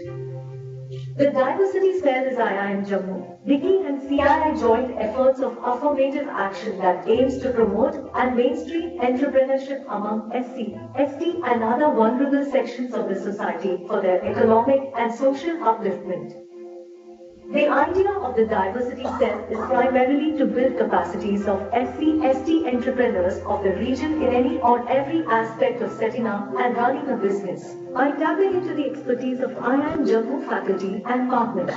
The Diversity Cell is IIM Jammu, Dicky and CII joint efforts of affirmative action that aims to promote and mainstream entrepreneurship among SC, ST and other vulnerable sections of the society for their economic and social upliftment. The idea of the Diversity Cell is primarily to build capacities of SC, ST entrepreneurs of the region in any or every aspect of setting up and running a business by tapping into the expertise of IIM Jammu faculty and partners.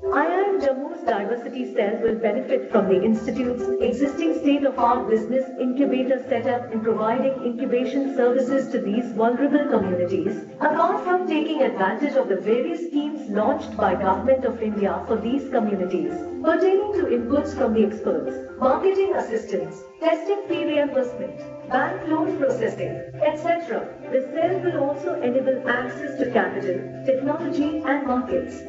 IIM Jammu's diversity cell will benefit from the Institute's existing state-of-art business incubator setup in providing incubation services to these vulnerable communities, apart from taking advantage of the various schemes launched by Government of India for these communities, pertaining to inputs from the experts, marketing assistance, testing fee reimbursement, bank loan processing, etc. The cell will also enable access to capital, technology and markets.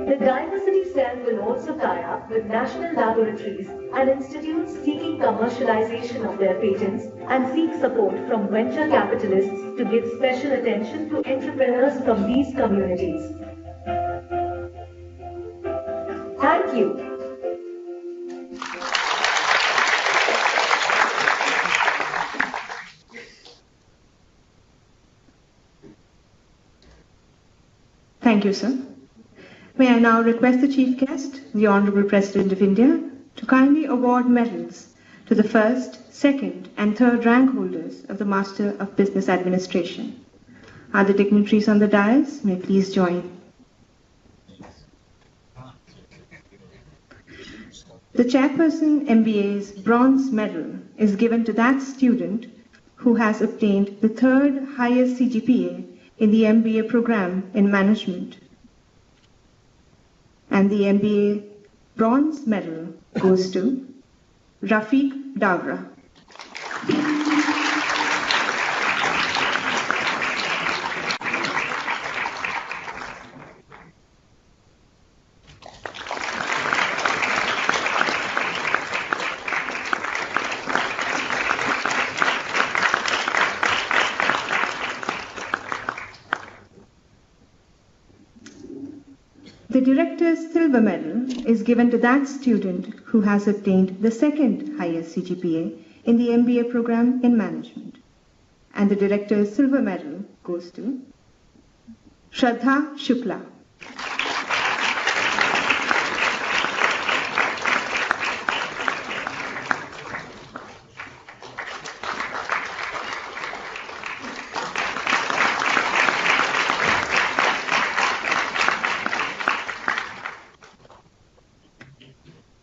The diversity cell will also tie up with national laboratories and institutes seeking commercialization of their patents and seek support from venture capitalists to give special attention to entrepreneurs from these communities. Thank you. Thank you, sir. May I now request the Chief Guest, the Honourable President of India, to kindly award medals to the first, second and third rank holders of the Master of Business Administration. Are the dignitaries on the dais may please join. The Chairperson MBA's Bronze Medal is given to that student who has obtained the third highest CGPA in the MBA program in Management. And the MBA Bronze Medal goes to Rafiq Davra. The Director's Silver Medal is given to that student who has obtained the second highest CGPA in the MBA program in Management. And the Director's Silver Medal goes to Shraddha Shukla.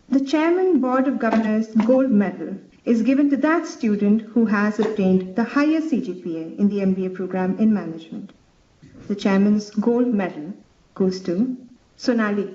The Chairman Board of Governors Gold Medal is given to that student who has obtained the highest CGPA in the MBA program in Management. The Chairman's Gold Medal goes to Sonali.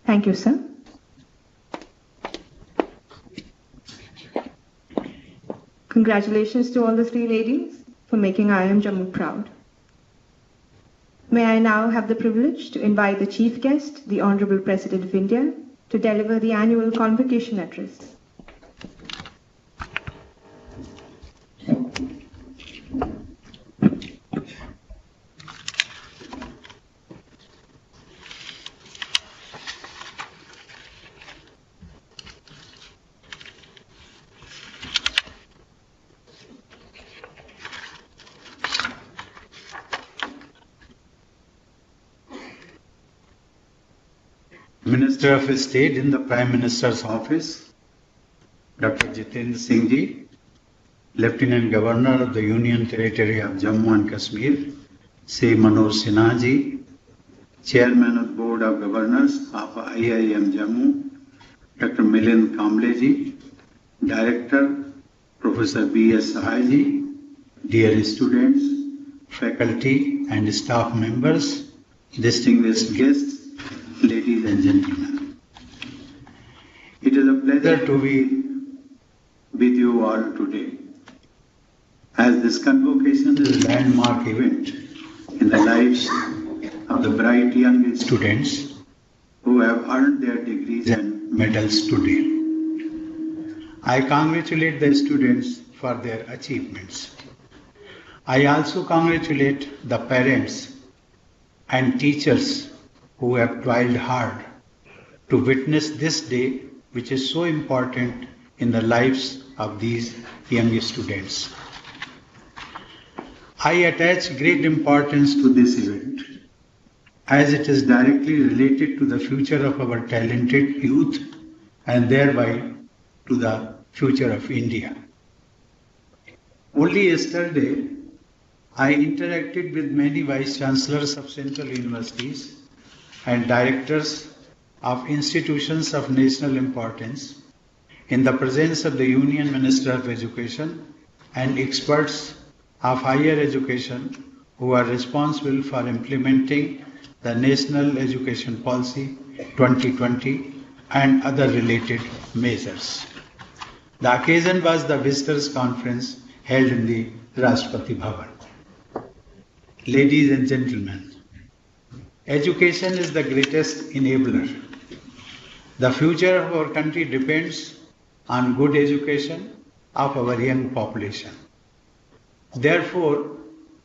Thank you, sir. Congratulations to all the three ladies for making IIM Jammu proud. May I now have the privilege to invite the Chief Guest, the Honourable President of India, to deliver the annual convocation address. Minister of State in the Prime Minister's Office, Dr. Jitendra Singh Ji, Lieutenant Governor of the Union Territory of Jammu and Kashmir, Sri Manoj Sinha Ji, Chairman of the Board of Governors of IIM Jammu, Dr. Milind Kamble Ji, Director, Professor B.S. Sahai Ji, dear students, faculty and staff members, distinguished guests, ladies and gentlemen. It is a pleasure to be with you all today, as this convocation is a landmark event in the lives of the bright young students who have earned their degrees and medals today. I congratulate the students for their achievements. I also congratulate the parents and teachers who have toiled hard to witness this day, which is so important in the lives of these young students. I attach great importance to this event as it is directly related to the future of our talented youth and thereby to the future of India. Only yesterday, I interacted with many vice chancellors of central universities and directors of institutions of national importance in the presence of the Union Minister of Education and experts of higher education who are responsible for implementing the National Education Policy 2020 and other related measures. The occasion was the Visitors Conference held in the Rashtrapati Bhavan. Ladies and gentlemen, education is the greatest enabler. The future of our country depends on good education of our young population. Therefore,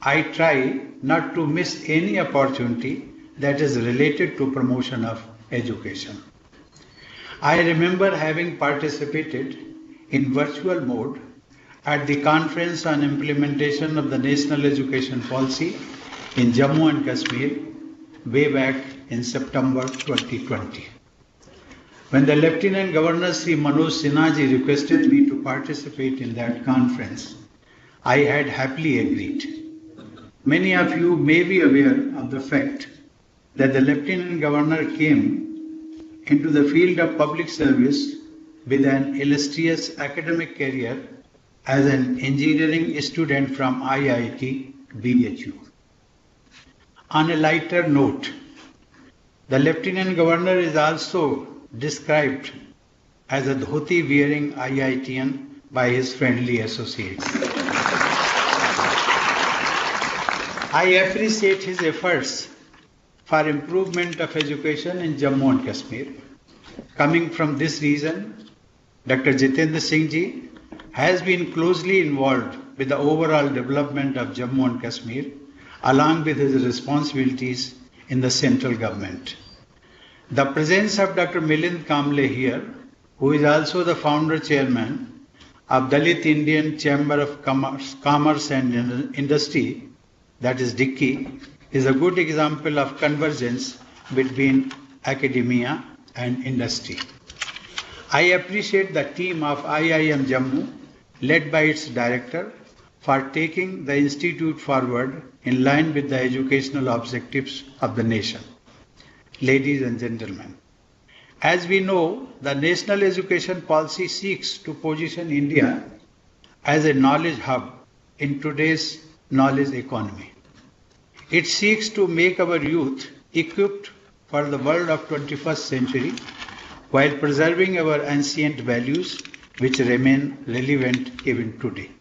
I try not to miss any opportunity that is related to promotion of education. I remember having participated in virtual mode at the Conference on Implementation of the National Education Policy in Jammu and Kashmir way back in September 2020. When the Lieutenant Governor Sri Manoj Sinha ji requested me to participate in that conference, I had happily agreed. Many of you may be aware of the fact that the Lieutenant Governor came into the field of public service with an illustrious academic career as an engineering student from IIT BHU. On a lighter note, the Lieutenant Governor is also described as a dhoti-wearing IITian by his friendly associates. I appreciate his efforts for improvement of education in Jammu and Kashmir. Coming from this region, Dr. Jitendra Singh ji has been closely involved with the overall development of Jammu and Kashmir along with his responsibilities in the central government. The presence of Dr. Milind Kamble here, who is also the founder chairman of Dalit Indian Chamber of Commerce and Industry, that is DICCI, is a good example of convergence between academia and industry. I appreciate the team of IIM Jammu, led by its director, for taking the institute forward in line with the educational objectives of the nation. Ladies and gentlemen, as we know, the National Education Policy seeks to position India as a knowledge hub in today's knowledge economy. It seeks to make our youth equipped for the world of 21st century while preserving our ancient values which remain relevant even today.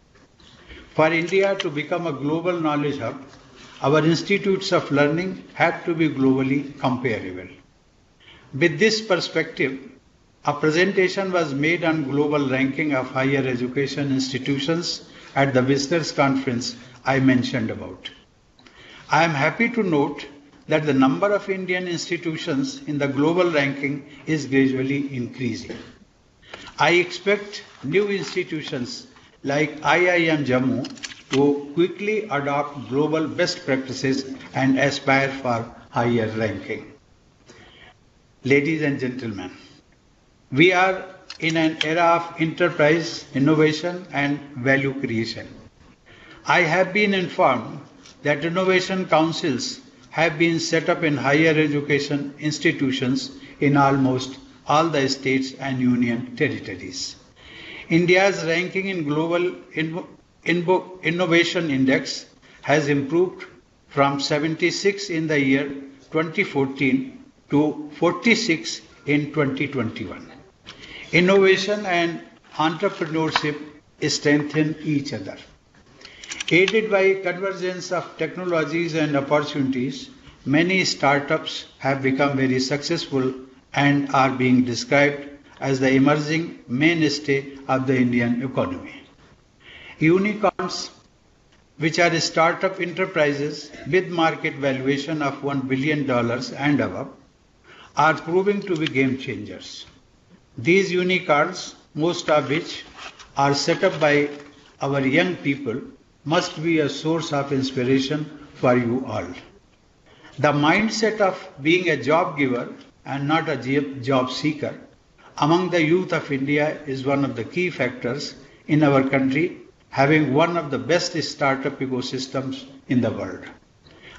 For India to become a global knowledge hub, our institutes of learning have to be globally comparable. With this perspective, a presentation was made on global ranking of higher education institutions at the Visitors Conference I mentioned about. I am happy to note that the number of Indian institutions in the global ranking is gradually increasing. I expect new institutions like IIM Jammu to quickly adopt global best practices and aspire for higher ranking. Ladies and gentlemen, we are in an era of enterprise, innovation and value creation. I have been informed that innovation councils have been set up in higher education institutions in almost all the states and union territories. India's ranking in Global Innovation Index has improved from 76 in the year 2014 to 46 in 2021. Innovation and entrepreneurship strengthen each other. Aided by convergence of technologies and opportunities, many startups have become very successful and are being described as the emerging mainstay of the Indian economy. Unicorns, which are startup enterprises with market valuation of $1 billion and above, are proving to be game changers. These unicorns most of which are set up by our young people, must be a source of inspiration for you all. The mindset of being a job giver and not a job seeker among the youth of India is one of the key factors in our country having one of the best startup ecosystems in the world.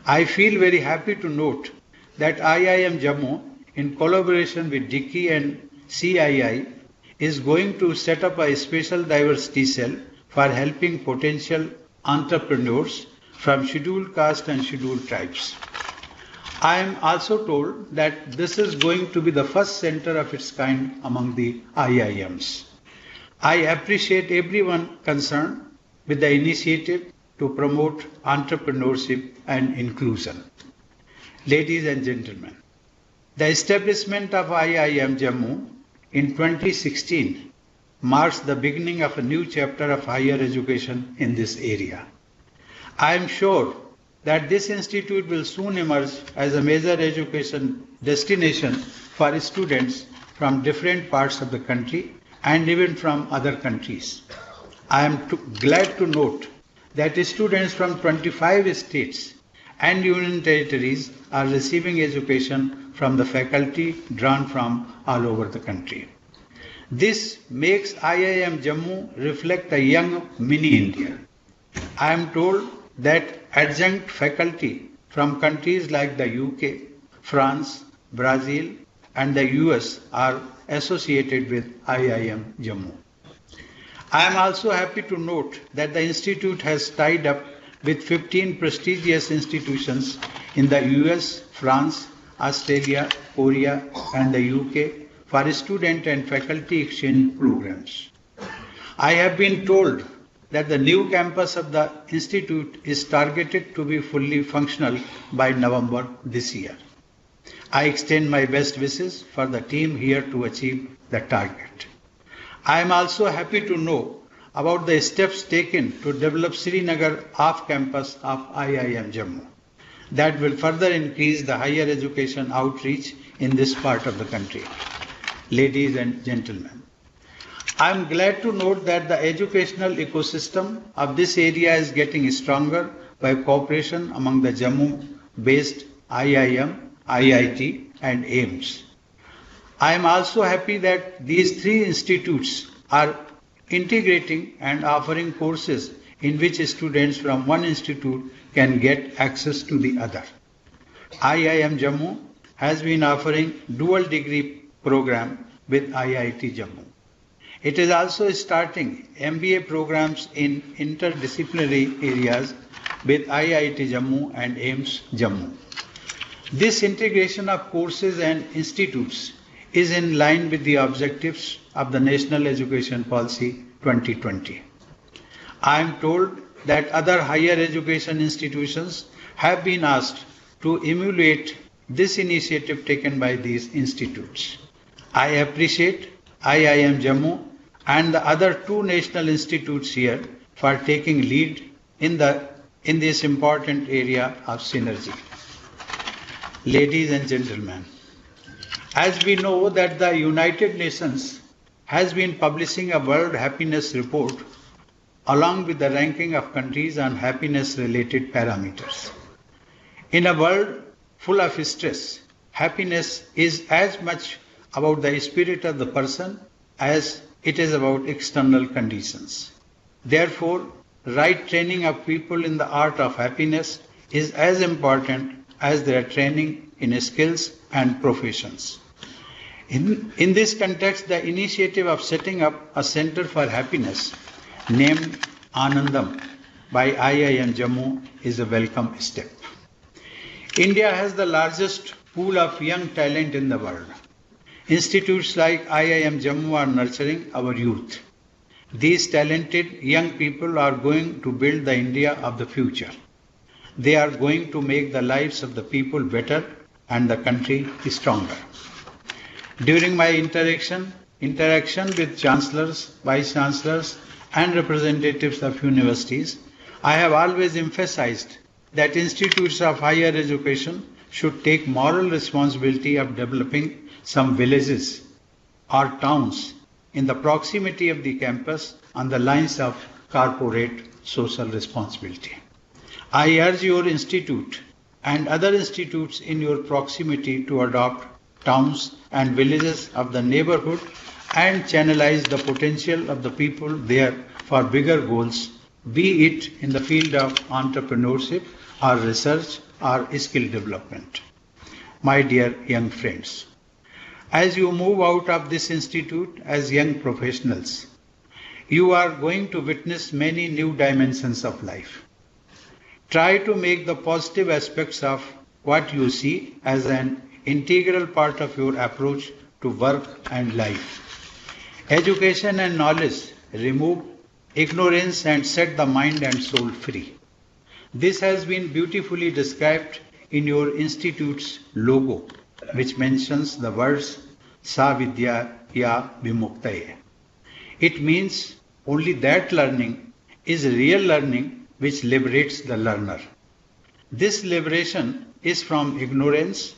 I feel very happy to note that IIM Jammu, in collaboration with Dickey and CII, is going to set up a special diversity cell for helping potential entrepreneurs from scheduled caste and scheduled tribes. I am also told that this is going to be the first center of its kind among the IIMs. I appreciate everyone concerned with the initiative to promote entrepreneurship and inclusion. Ladies and gentlemen, the establishment of IIM Jammu in 2016 marks the beginning of a new chapter of higher education in this area. I am sure that this institute will soon emerge as a major education destination for students from different parts of the country and even from other countries. I am glad to note that students from 25 states and union territories are receiving education from the faculty drawn from all over the country. This makes IIM Jammu reflect a young mini-India. I am told that adjunct faculty from countries like the UK, France, Brazil, and the US are associated with IIM Jammu. I am also happy to note that the institute has tied up with 15 prestigious institutions in the US, France, Australia, Korea, and the UK for student and faculty exchange programs. I have been told that the new campus of the institute is targeted to be fully functional by November this year. I extend my best wishes for the team here to achieve the target. I am also happy to know about the steps taken to develop Srinagar off-campus of IIM Jammu that will further increase the higher education outreach in this part of the country. Ladies and gentlemen, I am glad to note that the educational ecosystem of this area is getting stronger by cooperation among the Jammu-based IIM, IIT, and AIMS. I am also happy that these three institutes are integrating and offering courses in which students from one institute can get access to the other. IIM Jammu has been offering dual degree program with IIT Jammu. It is also starting MBA programs in interdisciplinary areas with IIT Jammu and AIMS Jammu. This integration of courses and institutes is in line with the objectives of the National Education Policy 2020. I am told that other higher education institutions have been asked to emulate this initiative taken by these institutes. I appreciate IIM Jammu and the other two national institutes here for taking lead in this important area of synergy. Ladies and gentlemen, as we know that the United Nations has been publishing a World Happiness Report along with the ranking of countries on happiness-related parameters. In a world full of stress, happiness is as much about the spirit of the person as it is about external conditions. Therefore, right training of people in the art of happiness is as important as their training in skills and professions. In this context, the initiative of setting up a Center for Happiness named Anandam by IIM Jammu is a welcome step. India has the largest pool of young talent in the world. Institutes like IIM Jammu are nurturing our youth. These talented young people are going to build the India of the future. They are going to make the lives of the people better and the country stronger. During my interaction with chancellors, vice chancellors, and representatives of universities, I have always emphasized that institutes of higher education should take moral responsibility of developing some villages or towns in the proximity of the campus on the lines of corporate social responsibility. I urge your institute and other institutes in your proximity to adopt towns and villages of the neighborhood and channelize the potential of the people there for bigger goals, be it in the field of entrepreneurship or research or skill development. My dear young friends, as you move out of this institute as young professionals, you are going to witness many new dimensions of life. Try to make the positive aspects of what you see as an integral part of your approach to work and life. Education and knowledge remove ignorance and set the mind and soul free. This has been beautifully described in your institute's logo, which mentions the words Sa Vidya Ya Vimuktaye. It means only that learning is real learning which liberates the learner. This liberation is from ignorance,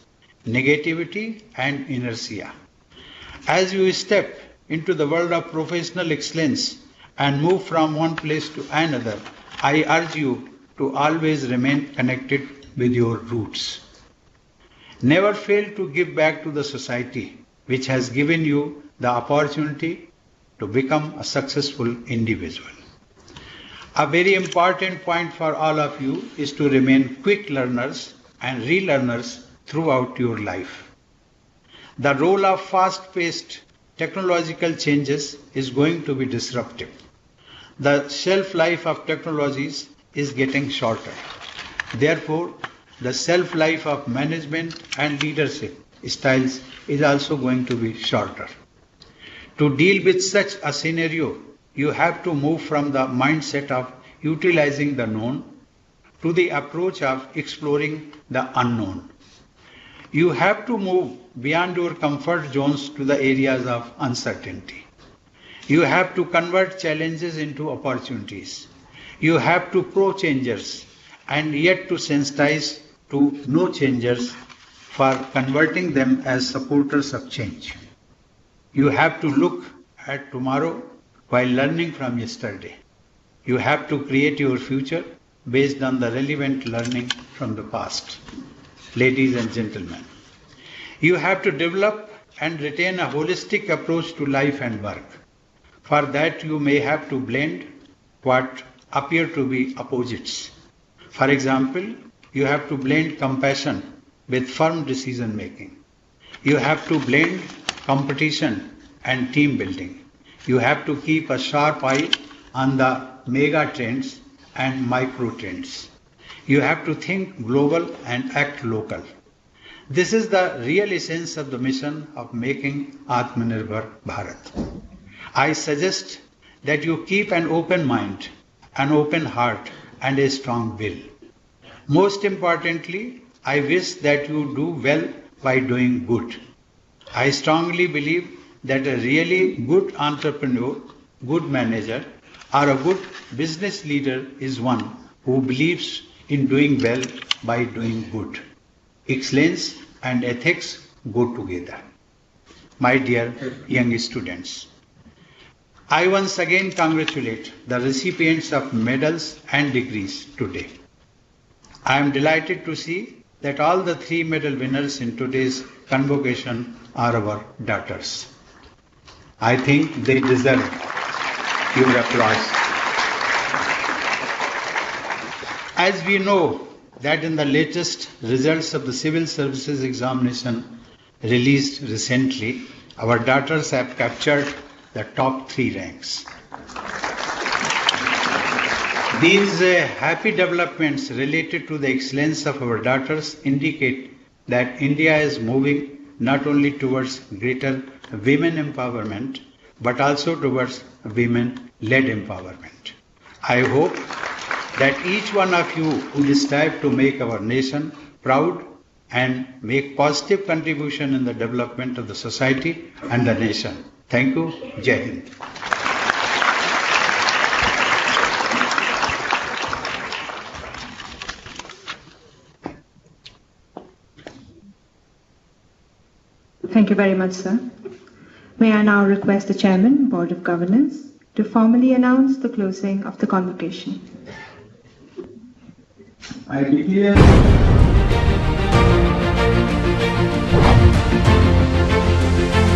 negativity, and inertia. As you step into the world of professional excellence and move from one place to another, I urge you to always remain connected with your roots. Never fail to give back to the society which has given you the opportunity to become a successful individual. A very important point for all of you is to remain quick learners and relearners throughout your life. The role of fast-paced technological changes is going to be disruptive. The shelf life of technologies is getting shorter. Therefore, the shelf life of management and leadership styles is also going to be shorter. To deal with such a scenario, you have to move from the mindset of utilizing the known to the approach of exploring the unknown. You have to move beyond your comfort zones to the areas of uncertainty. You have to convert challenges into opportunities. You have to pro-changers and yet to sensitize to no-changers for converting them as supporters of change. You have to look at tomorrow while learning from yesterday. You have to create your future based on the relevant learning from the past. Ladies and gentlemen, you have to develop and retain a holistic approach to life and work. For that, you may have to blend what appear to be opposites. For example, you have to blend compassion with firm decision making. You have to blend competition and team building. You have to keep a sharp eye on the mega trends and micro trends. You have to think global and act local. This is the real essence of the mission of making Atmanirbhar Bharat. I suggest that you keep an open mind, an open heart, and a strong will. Most importantly, I wish that you do well by doing good. I strongly believe that a really good entrepreneur, good manager, or a good business leader is one who believes in doing well by doing good. Excellence and ethics go together. My dear young students, I once again congratulate the recipients of medals and degrees today. I am delighted to see that all the 3 medal winners in today's convocation are our daughters. I think they deserve your applause. As we know that in the latest results of the civil services examination released recently, our daughters have captured the top 3 ranks. These happy developments related to the excellence of our daughters indicate that India is moving not only towards greater women empowerment, but also towards women-led empowerment. I hope that each one of you will strive to make our nation proud and make positive contribution in the development of the society and the nation. Thank you. Jai Hind. Thank you very much, sir. May I now request the Chairman, Board of Governors, to formally announce the closing of the convocation. I declare